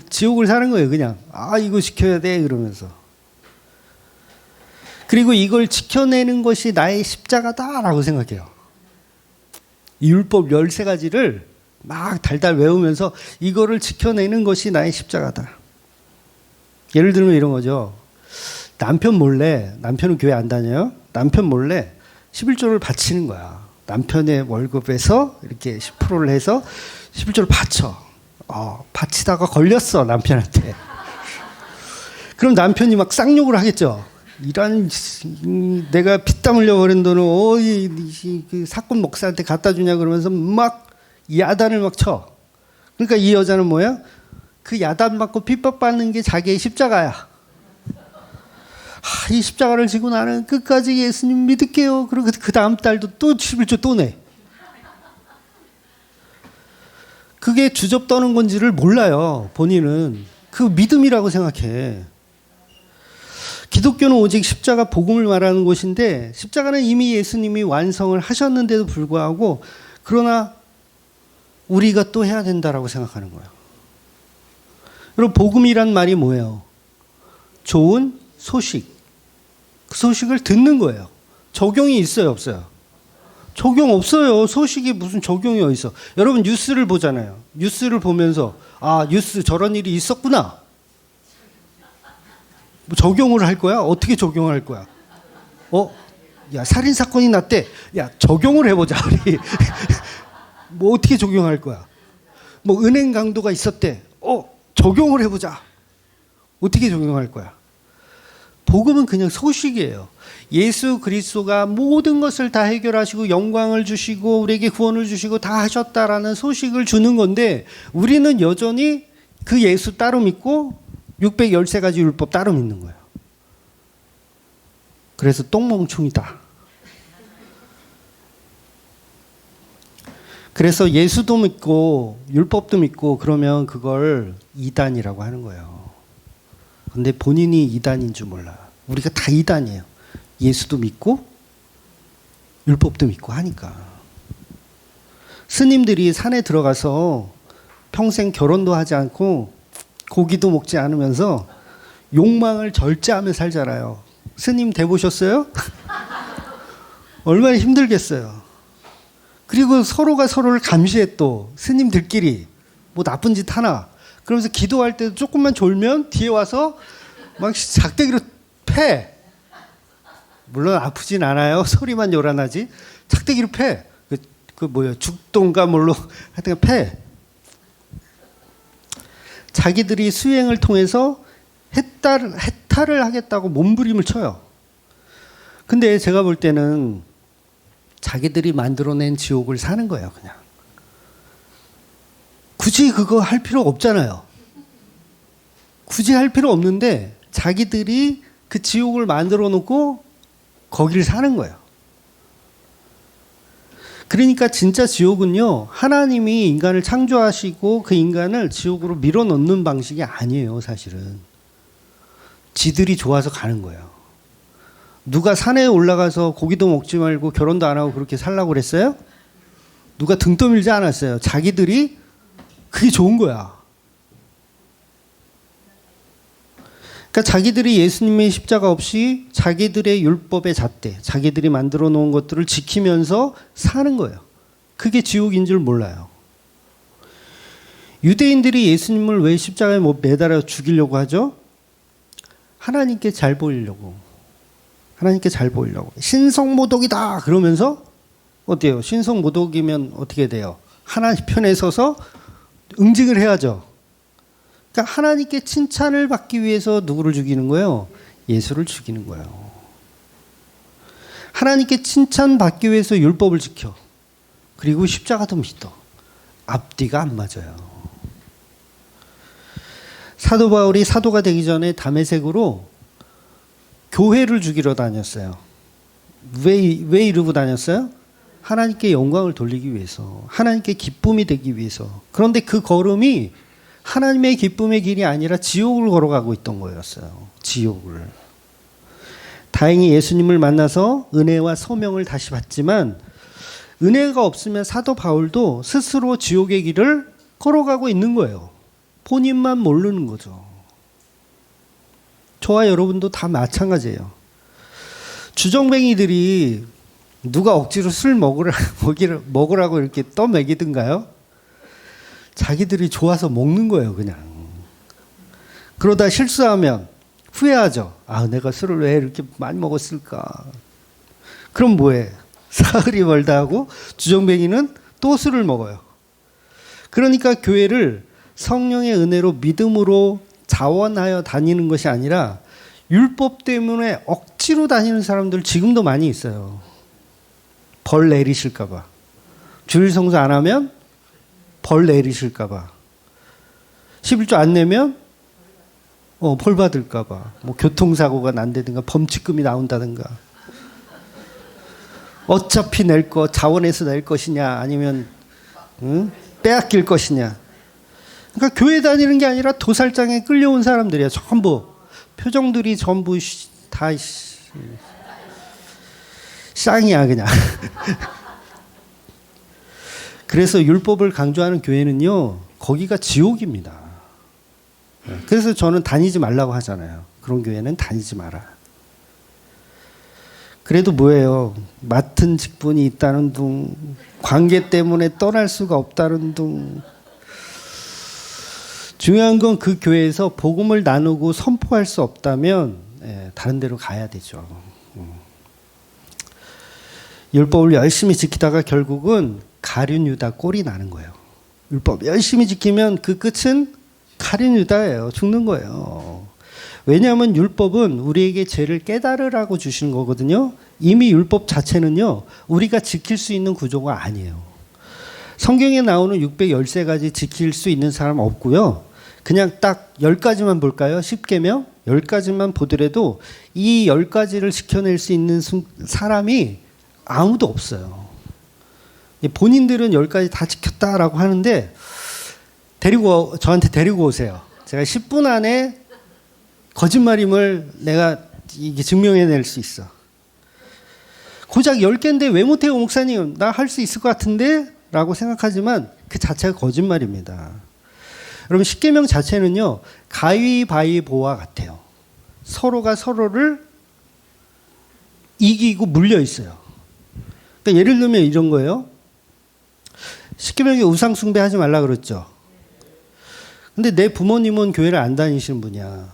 지옥을 사는 거예요, 그냥. 이거 지켜야 돼, 이러면서. 그리고 이걸 지켜내는 것이 나의 십자가다라고 생각해요. 이 율법 13가지를 막 달달 외우면서 이거를 지켜내는 것이 나의 십자가다. 예를 들면 이런 거죠. 남편은 교회 안 다녀요. 남편 몰래 11조를 바치는 거야. 남편의 월급에서 이렇게 10%를 해서 11조를 바쳐. 바치다가 걸렸어, 남편한테. 그럼 남편이 막 쌍욕을 하겠죠. 내가 피땀 흘려버린 돈을 그 사건 목사한테 갖다 주냐 그러면서 막 야단을 막 쳐. 그러니까 이 여자는 뭐야? 그 야단 받고 핍박받는 게 자기의 십자가야. 이 십자가를 지고 나는 끝까지 예수님 믿을게요. 그리고 그 다음 달도 또 11조 또 내. 그게 주접 떠는 건지를 몰라요. 본인은. 그 믿음이라고 생각해. 기독교는 오직 십자가 복음을 말하는 것인데, 십자가는 이미 예수님이 완성을 하셨는데도 불구하고, 그러나 우리가 또 해야 된다라고 생각하는 거예요. 여러분, 복음이란 말이 뭐예요? 좋은 소식. 그 소식을 듣는 거예요. 적용이 있어요, 없어요? 적용 없어요. 소식이 무슨 적용이 어디 있어? 여러분, 뉴스를 보잖아요. 뉴스를 보면서 뉴스 저런 일이 있었구나. 뭐 적용을 할 거야? 어떻게 적용을 할 거야? 야, 살인 사건이 났대. 야, 적용을 해보자, 우리. 뭐 어떻게 적용할 거야? 뭐 은행 강도가 있었대. 적용을 해보자. 어떻게 적용할 거야? 복음은 그냥 소식이에요. 예수 그리스도가 모든 것을 다 해결하시고 영광을 주시고 우리에게 구원을 주시고 다 하셨다라는 소식을 주는 건데, 우리는 여전히 그 예수 따로 믿고 613가지 율법 따로 믿는 거예요. 그래서 똥멍충이다. 그래서 예수도 믿고 율법도 믿고 그러면 그걸 이단이라고 하는 거예요. 근데 본인이 이단인 줄 몰라. 우리가 다 이단이에요. 예수도 믿고 율법도 믿고 하니까. 스님들이 산에 들어가서 평생 결혼도 하지 않고 고기도 먹지 않으면서 욕망을 절제하며 살잖아요. 스님 돼보셨어요? 얼마나 힘들겠어요. 그리고 서로가 서로를 감시해. 또 스님들끼리 뭐 나쁜 짓 하나, 그러면서 기도할 때도 조금만 졸면 뒤에 와서 막 작대기로 패. 물론 아프진 않아요. 소리만 요란하지. 작대기로 패. 그 뭐야, 죽동가 뭘로 하여튼 패. 자기들이 수행을 통해서 해탈을 하겠다고 몸부림을 쳐요. 근데 제가 볼 때는 자기들이 만들어낸 지옥을 사는 거예요, 그냥. 굳이 그거 할 필요 없잖아요. 굳이 할 필요 없는데 자기들이 그 지옥을 만들어 놓고 거기를 사는 거예요. 그러니까 진짜 지옥은요, 하나님이 인간을 창조하시고 그 인간을 지옥으로 밀어넣는 방식이 아니에요, 사실은. 지들이 좋아서 가는 거예요. 누가 산에 올라가서 고기도 먹지 말고 결혼도 안 하고 그렇게 살라고 그랬어요? 누가 등 떠밀지 않았어요. 자기들이 그게 좋은 거야. 그러니까 자기들이 예수님의 십자가 없이 자기들의 율법의 잣대, 자기들이 만들어 놓은 것들을 지키면서 사는 거예요. 그게 지옥인 줄 몰라요. 유대인들이 예수님을 왜 십자가에 매달아 죽이려고 하죠? 하나님께 잘 보이려고. 하나님께 잘 보이려고. 신성모독이다 그러면서 어때요? 신성모독이면 어떻게 돼요? 하나님 편에 서서 응징을 해야죠. 그러니까 하나님께 칭찬을 받기 위해서 누구를 죽이는 거예요? 예수를 죽이는 거예요. 하나님께 칭찬받기 위해서 율법을 지켜. 그리고 십자가도 믿어. 앞뒤가 안 맞아요. 사도 바울이 사도가 되기 전에 다메섹으로 교회를 죽이러 다녔어요. 왜 이러고 다녔어요? 하나님께 영광을 돌리기 위해서, 하나님께 기쁨이 되기 위해서. 그런데 그 걸음이 하나님의 기쁨의 길이 아니라 지옥을 걸어가고 있던 거였어요. 지옥을. 다행히 예수님을 만나서 은혜와 소명을 다시 받지만 은혜가 없으면 사도 바울도 스스로 지옥의 길을 걸어가고 있는 거예요. 본인만 모르는 거죠. 저와 여러분도 다 마찬가지예요. 주정뱅이들이 누가 억지로 술 먹으라고 이렇게 떠먹이든가요? 자기들이 좋아서 먹는 거예요, 그냥. 그러다 실수하면 후회하죠. 아, 내가 술을 왜 이렇게 많이 먹었을까? 그럼 뭐해? 사흘이 멀다 하고 주정뱅이는 또 술을 먹어요. 그러니까 교회를 성령의 은혜로 믿음으로 자원하여 다니는 것이 아니라 율법 때문에 억지로 다니는 사람들 지금도 많이 있어요. 벌 내리실까 봐. 주일 성수 안 하면 벌 내리실까 봐. 11조 안 내면 벌 받을까 봐. 뭐 교통사고가 난다든가 범칙금이 나온다든가. 어차피 낼 거 자원해서 낼 것이냐 아니면 빼앗길 것이냐. 그러니까 교회 다니는 게 아니라 도살장에 끌려온 사람들이야. 전부. 표정들이 전부 다 쌍이야 그냥. 그래서 율법을 강조하는 교회는요, 거기가 지옥입니다. 그래서 저는 다니지 말라고 하잖아요. 그런 교회는 다니지 마라. 그래도 뭐예요? 맡은 직분이 있다는 둥, 관계 때문에 떠날 수가 없다는 둥. 중요한 건 그 교회에서 복음을 나누고 선포할 수 없다면 다른 데로 가야 되죠. 율법을 열심히 지키다가 결국은 가룟 유다 꼴이 나는 거예요. 율법 열심히 지키면 그 끝은 가룟 유다예요. 죽는 거예요. 왜냐하면 율법은 우리에게 죄를 깨달으라고 주신 거거든요. 이미 율법 자체는요, 우리가 지킬 수 있는 구조가 아니에요. 성경에 나오는 613가지 지킬 수 있는 사람 없고요. 그냥 딱 10가지만 볼까요? 10계명 10가지만 보더라도 이 10가지를 지켜낼 수 있는 사람이 아무도 없어요. 본인들은 10가지 다 지켰다라고 하는데 저한테 데리고 오세요. 제가 10분 안에 거짓말임을 내가 이게 증명해낼 수 있어. 고작 10개인데 왜 못해요, 목사님? 나 할 수 있을 것 같은데? 라고 생각하지만 그 자체가 거짓말입니다. 여러분, 10계명 자체는요, 가위바위보와 같아요. 서로가 서로를 이기고 물려 있어요. 그러니까 예를 들면 이런 거예요. 10계명에 우상 숭배하지 말라 그랬죠. 근데 내 부모님은 교회를 안 다니시는 분이야.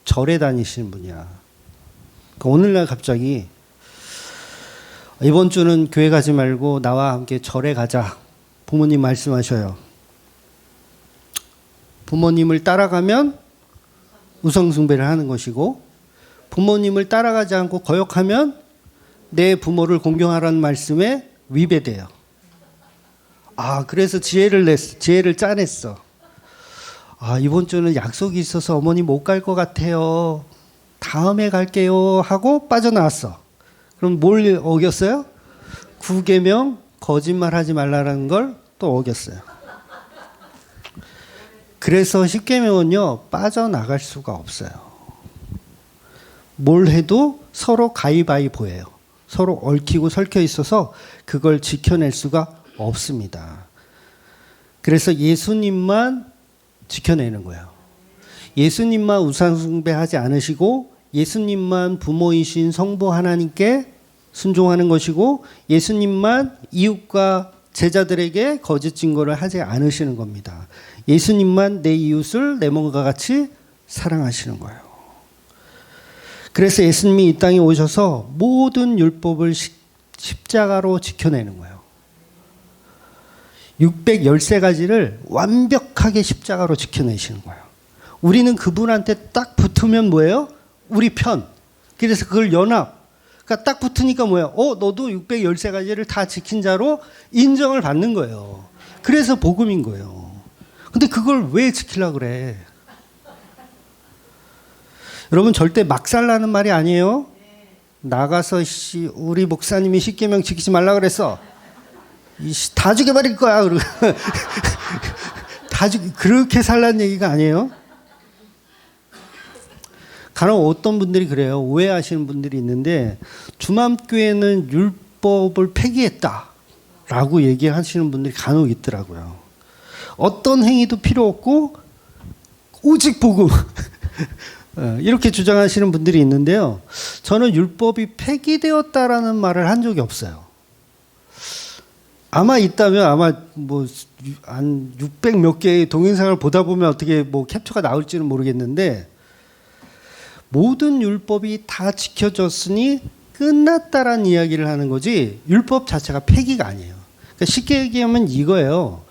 절에 다니시는 분이야. 그러니까 오늘날 갑자기 이번 주는 교회 가지 말고 나와 함께 절에 가자. 부모님 말씀하셔요. 부모님을 따라가면 우상 숭배를 하는 것이고, 부모님을 따라가지 않고 거역하면 내 부모를 공경하라는 말씀에 위배돼요. 아, 그래서 지혜를 짜냈어. 아, 이번 주는 약속이 있어서 어머니 못 갈 것 같아요. 다음에 갈게요 하고 빠져나왔어. 그럼 뭘 어겼어요? 9계명 거짓말하지 말라는 걸 또 어겼어요. 그래서 십계명은요 빠져나갈 수가 없어요. 뭘 해도 서로 가위바위보예요. 서로 얽히고 설켜 있어서 그걸 지켜낼 수가 없습니다. 그래서 예수님만 지켜내는 거예요. 예수님만 우상숭배하지 않으시고 예수님만 부모이신 성부 하나님께 순종하는 것이고 예수님만 이웃과 제자들에게 거짓 증거를 하지 않으시는 겁니다. 예수님만 내 이웃을 내 몸과 같이 사랑하시는 거예요. 그래서 예수님이 이 땅에 오셔서 모든 율법을 십자가로 지켜내는 거예요. 613가지를 완벽하게 십자가로 지켜내시는 거예요. 우리는 그분한테 딱 붙으면 뭐예요? 우리 편. 그래서 그걸 연합. 그러니까 딱 붙으니까 뭐예요? 너도 613가지를 다 지킨 자로 인정을 받는 거예요. 그래서 복음인 거예요. 근데 그걸 왜 지키려고 그래? 여러분 절대 막 살라는 말이 아니에요. 나가서 우리 목사님이 십계명 지키지 말라 그랬어. 다 죽여버릴 거야. 그렇게 살라는 얘기가 아니에요. 간혹 어떤 분들이 그래요. 오해하시는 분들이 있는데 주맘교회는 율법을 폐기했다라고 얘기하시는 분들이 간혹 있더라고요. 어떤 행위도 필요 없고 오직 복음 이렇게 주장하시는 분들이 있는데요. 저는 율법이 폐기되었다라는 말을 한 적이 없어요. 아마 있다면 아마 한 600 몇 개의 동영상을 보다 보면 어떻게 캡처가 나올지는 모르겠는데 모든 율법이 다 지켜졌으니 끝났다라는 이야기를 하는 거지 율법 자체가 폐기가 아니에요. 그러니까 쉽게 얘기하면 이거예요.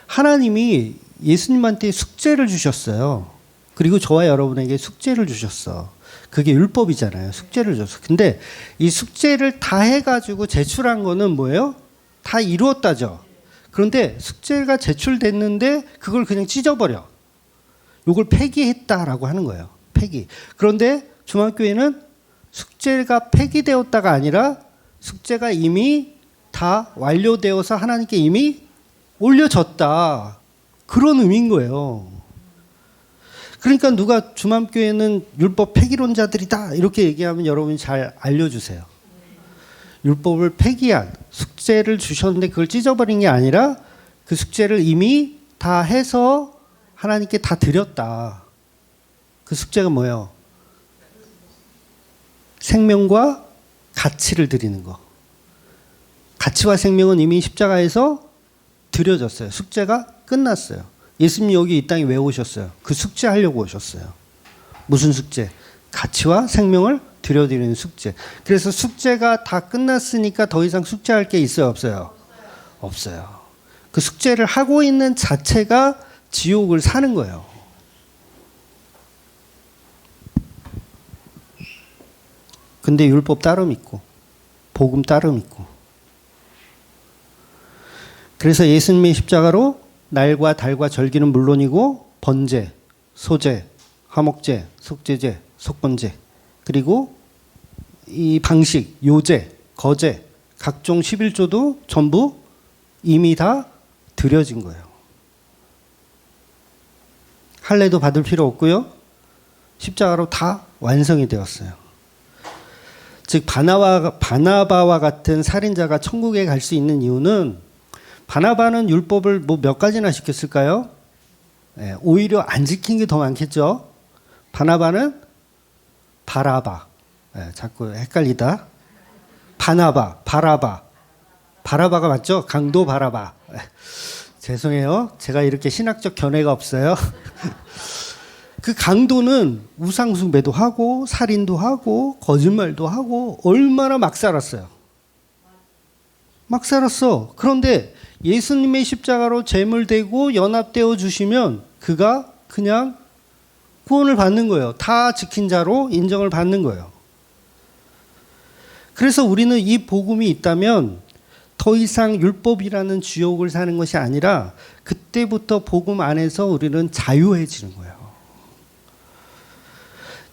하나님이 예수님한테 숙제를 주셨어요. 그리고 저와 여러분에게 숙제를 주셨어. 그게 율법이잖아요. 숙제를 줬어. 근데 이 숙제를 다 해가지고 제출한 거는 뭐예요? 다 이루었다죠. 그런데 숙제가 제출됐는데 그걸 그냥 찢어버려. 이걸 폐기했다라고 하는 거예요. 폐기. 그런데 중앙교회는 숙제가 폐기되었다가 아니라 숙제가 이미 다 완료되어서 하나님께 이미 올려졌다. 그런 의미인 거예요. 그러니까 누가 주맘교회는 율법 폐기론자들이다 이렇게 얘기하면 여러분이 잘 알려주세요. 율법을 폐기한 숙제를 주셨는데 그걸 찢어버린 게 아니라 그 숙제를 이미 다 해서 하나님께 다 드렸다. 그 숙제가 뭐예요? 생명과 가치를 드리는 거. 가치와 생명은 이미 십자가에서 드려졌어요. 숙제가 끝났어요. 예수님이 여기 이 땅에 왜 오셨어요? 그 숙제 하려고 오셨어요. 무슨 숙제? 가치와 생명을 드려드리는 숙제. 그래서 숙제가 다 끝났으니까 더 이상 숙제할 게 있어요? 없어요? 없어요. 그 숙제를 하고 있는 자체가 지옥을 사는 거예요. 근데 율법 따로 믿고 복음 따로 믿고 그래서 예수님의 십자가로 날과 달과 절기는 물론이고 번제, 소제, 화목제, 속제제, 속번제 그리고 이 방식, 요제, 거제, 각종 11조도 전부 이미 다 드려진 거예요. 할례도 받을 필요 없고요. 십자가로 다 완성이 되었어요. 즉 바나바와 같은 살인자가 천국에 갈 수 있는 이유는 바나바는 율법을 몇 가지나 지켰을까요? 네, 오히려 안 지킨 게 더 많겠죠. 바나바는 바라바. 네, 자꾸 헷갈리다. 바나바, 바라바. 바라바가 맞죠? 강도 바라바. 네, 죄송해요. 제가 이렇게 신학적 견해가 없어요. 그 강도는 우상숭배도 하고 살인도 하고 거짓말도 하고 얼마나 막 살았어요. 막 살았어. 그런데 예수님의 십자가로 제물되고 연합되어 주시면 그가 그냥 구원을 받는 거예요. 다 지킨 자로 인정을 받는 거예요. 그래서 우리는 이 복음이 있다면 더 이상 율법이라는 지옥을 사는 것이 아니라 그때부터 복음 안에서 우리는 자유해지는 거예요.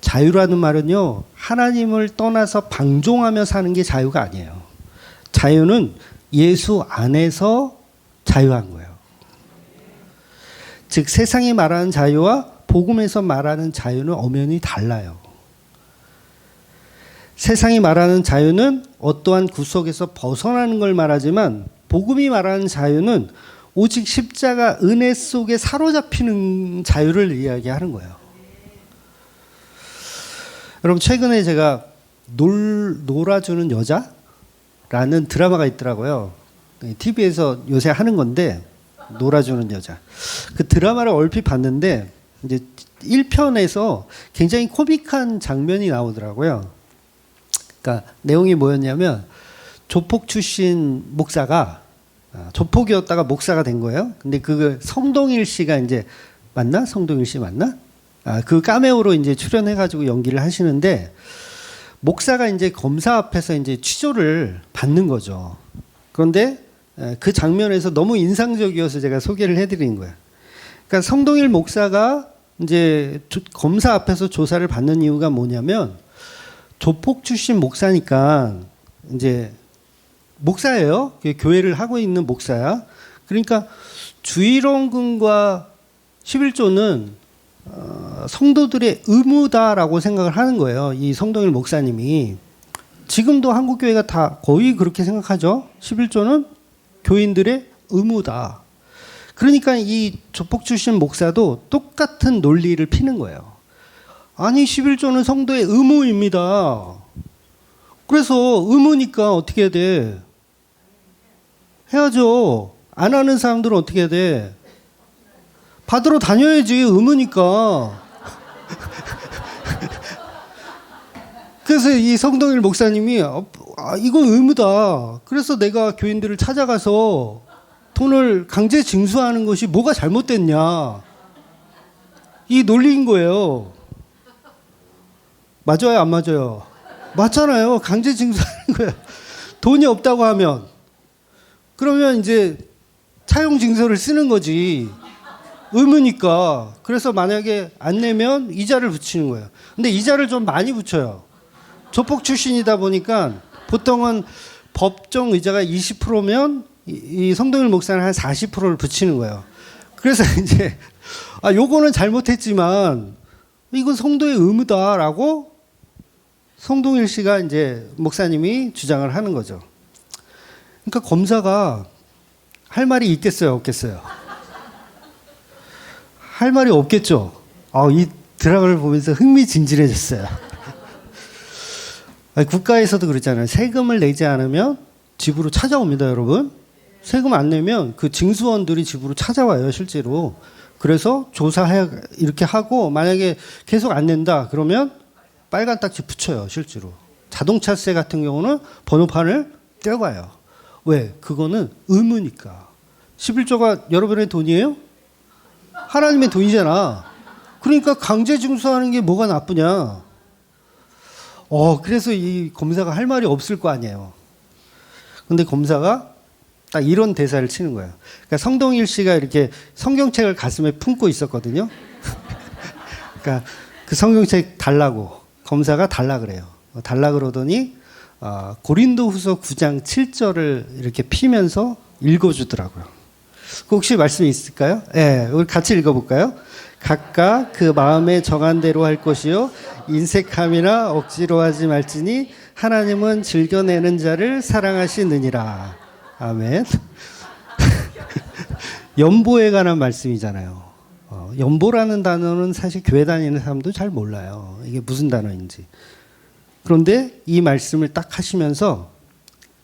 자유라는 말은요, 하나님을 떠나서 방종하며 사는 게 자유가 아니에요. 자유는 예수 안에서 자유한 거예요. 즉 세상이 말하는 자유와 복음에서 말하는 자유는 엄연히 달라요. 세상이 말하는 자유는 어떠한 구속에서 벗어나는 걸 말하지만 복음이 말하는 자유는 오직 십자가 은혜 속에 사로잡히는 자유를 이야기하는 거예요. 여러분 최근에 제가 놀아주는 여자라는 드라마가 있더라고요. TV에서 요새 하는 건데 놀아주는 여자. 그 드라마를 얼핏 봤는데 이제 1편에서 굉장히 코믹한 장면이 나오더라고요. 그러니까 내용이 뭐였냐면 조폭 출신 목사가 조폭이었다가 목사가 된 거예요. 근데 그 성동일 씨가 이제 맞나? 성동일 씨 맞나? 그 카메오로 이제 출연해가지고 연기를 하시는데 목사가 이제 검사 앞에서 이제 취조를 받는 거죠. 그런데 그 장면에서 너무 인상적이어서 제가 소개를 해드린 거예요. 그러니까 성동일 목사가 이제 검사 앞에서 조사를 받는 이유가 뭐냐면 조폭 출신 목사니까 이제 목사예요. 교회를 하고 있는 목사야. 그러니까 주일원금과 11조는 성도들의 의무다라고 생각을 하는 거예요. 이 성동일 목사님이. 지금도 한국교회가 다 거의 그렇게 생각하죠. 11조는 교인들의 의무다. 그러니까 이 조폭 출신 목사도 똑같은 논리를 피는 거예요. 아니 11조는 성도의 의무입니다. 그래서 의무니까 어떻게 해야 돼? 해야죠. 안 하는 사람들은 어떻게 해야 돼? 받으러 다녀야지. 의무니까. 그래서 이 성동일 목사님이 이건 의무다. 그래서 내가 교인들을 찾아가서 돈을 강제 징수하는 것이 뭐가 잘못됐냐. 이 논리인 거예요. 맞아요, 안 맞아요? 맞잖아요. 강제 징수하는 거예요. 돈이 없다고 하면. 그러면 이제 차용 징수를 쓰는 거지. 의무니까. 그래서 만약에 안 내면 이자를 붙이는 거예요. 근데 이자를 좀 많이 붙여요. 조폭 출신이다 보니까 보통은 법정 의자가 20%면 이 성동일 목사는 한 40%를 붙이는 거예요. 그래서 이제 요거는 잘못했지만 이건 성도의 의무다라고 성동일 씨가 이제 목사님이 주장을 하는 거죠. 그러니까 검사가 할 말이 있겠어요, 없겠어요? 할 말이 없겠죠. 이 드라마를 보면서 흥미진진해졌어요. 국가에서도 그렇잖아요. 세금을 내지 않으면 집으로 찾아옵니다, 여러분. 세금 안 내면 그 징수원들이 집으로 찾아와요, 실제로. 그래서 조사해 이렇게 하고 만약에 계속 안 낸다 그러면 빨간 딱지 붙여요, 실제로. 자동차세 같은 경우는 번호판을 떼어가요. 왜? 그거는 의무니까. 11조가 여러분의 돈이에요? 하나님의 돈이잖아. 그러니까 강제 징수하는 게 뭐가 나쁘냐. 그래서 이 검사가 할 말이 없을 거 아니에요. 근데 검사가 딱 이런 대사를 치는 거예요. 그러니까 성동일 씨가 이렇게 성경책을 가슴에 품고 있었거든요. 그러니까 그 성경책 달라고 검사가 달라 그래요. 달라 그러더니 고린도후서 9장 7절을 이렇게 피면서 읽어주더라고요. 혹시 말씀이 있을까요? 네, 우리 같이 읽어볼까요? 각각 그 마음에 정한 대로 할 것이요 인색함이나 억지로 하지 말지니 하나님은 즐겨내는 자를 사랑하시느니라. 아멘. 연보에 관한 말씀이잖아요. 연보라는 단어는 사실 교회 다니는 사람도 잘 몰라요. 이게 무슨 단어인지. 그런데 이 말씀을 딱 하시면서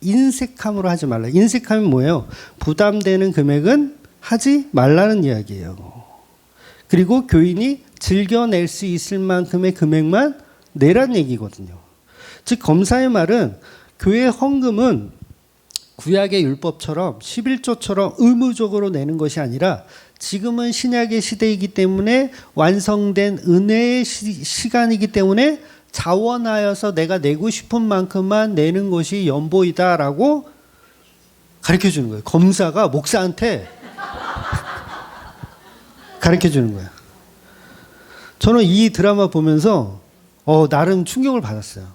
인색함으로 하지 말라. 인색함이 뭐예요? 부담되는 금액은 하지 말라는 이야기예요. 그리고 교인이 즐겨낼 수 있을 만큼의 금액만 내란 얘기거든요. 즉 검사의 말은 교회 헌금은 구약의 율법처럼 11조처럼 의무적으로 내는 것이 아니라 지금은 신약의 시대이기 때문에 완성된 은혜의 시간이기 때문에 자원하여서 내가 내고 싶은 만큼만 내는 것이 연보이다라고 가르쳐 주는 거예요. 검사가 목사한테 가르쳐 주는 거예요. 저는 이 드라마 보면서 나름 충격을 받았어요.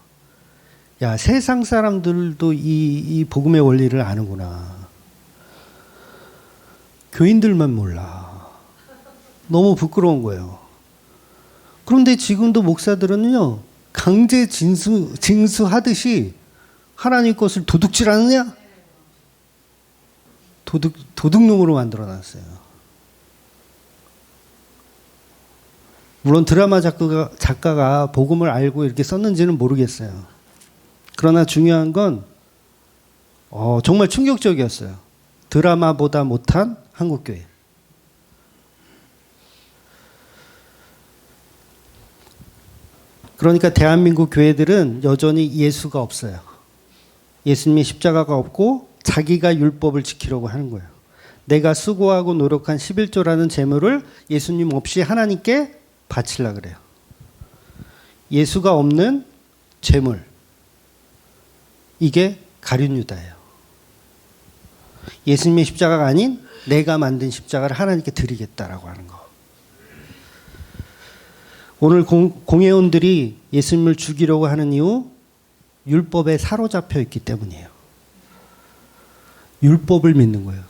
야, 세상 사람들도 이 복음의 원리를 아는구나. 교인들만 몰라. 너무 부끄러운 거예요. 그런데 지금도 목사들은요, 강제 징수하듯이 하나님 것을 도둑질하느냐? 도둑놈으로 만들어놨어요. 물론 드라마 작가가 복음을 알고 이렇게 썼는지는 모르겠어요. 그러나 중요한 건 정말 충격적이었어요. 드라마보다 못한 한국교회. 그러니까 대한민국 교회들은 여전히 예수가 없어요. 예수님의 십자가가 없고 자기가 율법을 지키려고 하는 거예요. 내가 수고하고 노력한 11조라는 재물을 예수님 없이 하나님께 바치려고 그래요. 예수가 없는 재물. 이게 가룟유다예요. 예수님의 십자가가 아닌 내가 만든 십자가를 하나님께 드리겠다라고 하는 거. 오늘 공회원들이 예수님을 죽이려고 하는 이유, 율법에 사로잡혀 있기 때문이에요. 율법을 믿는 거예요.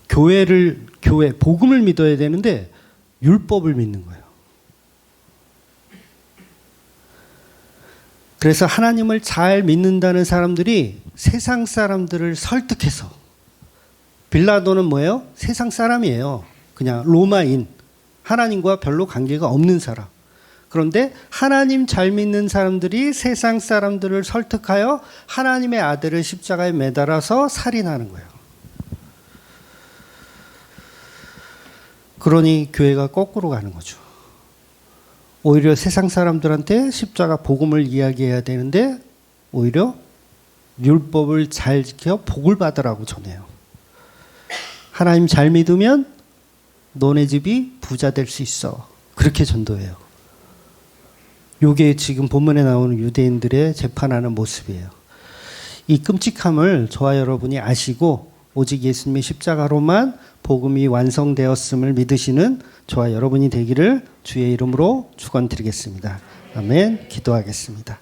복음을 믿어야 되는데 율법을 믿는 거예요. 그래서 하나님을 잘 믿는다는 사람들이 세상 사람들을 설득해서, 빌라도는 뭐예요? 세상 사람이에요. 그냥 로마인, 하나님과 별로 관계가 없는 사람. 그런데 하나님 잘 믿는 사람들이 세상 사람들을 설득하여 하나님의 아들을 십자가에 매달아서 살인하는 거예요. 그러니 교회가 거꾸로 가는 거죠. 오히려 세상 사람들한테 십자가 복음을 이야기해야 되는데 오히려 율법을 잘 지켜 복을 받으라고 전해요. 하나님 잘 믿으면 너네 집이 부자 될 수 있어. 그렇게 전도해요. 이게 지금 본문에 나오는 유대인들의 재판하는 모습이에요. 이 끔찍함을 저와 여러분이 아시고 오직 예수님의 십자가로만 복음이 완성되었음을 믿으시는 저와 여러분이 되기를 주의 이름으로 축원드리겠습니다. 아멘. 기도하겠습니다.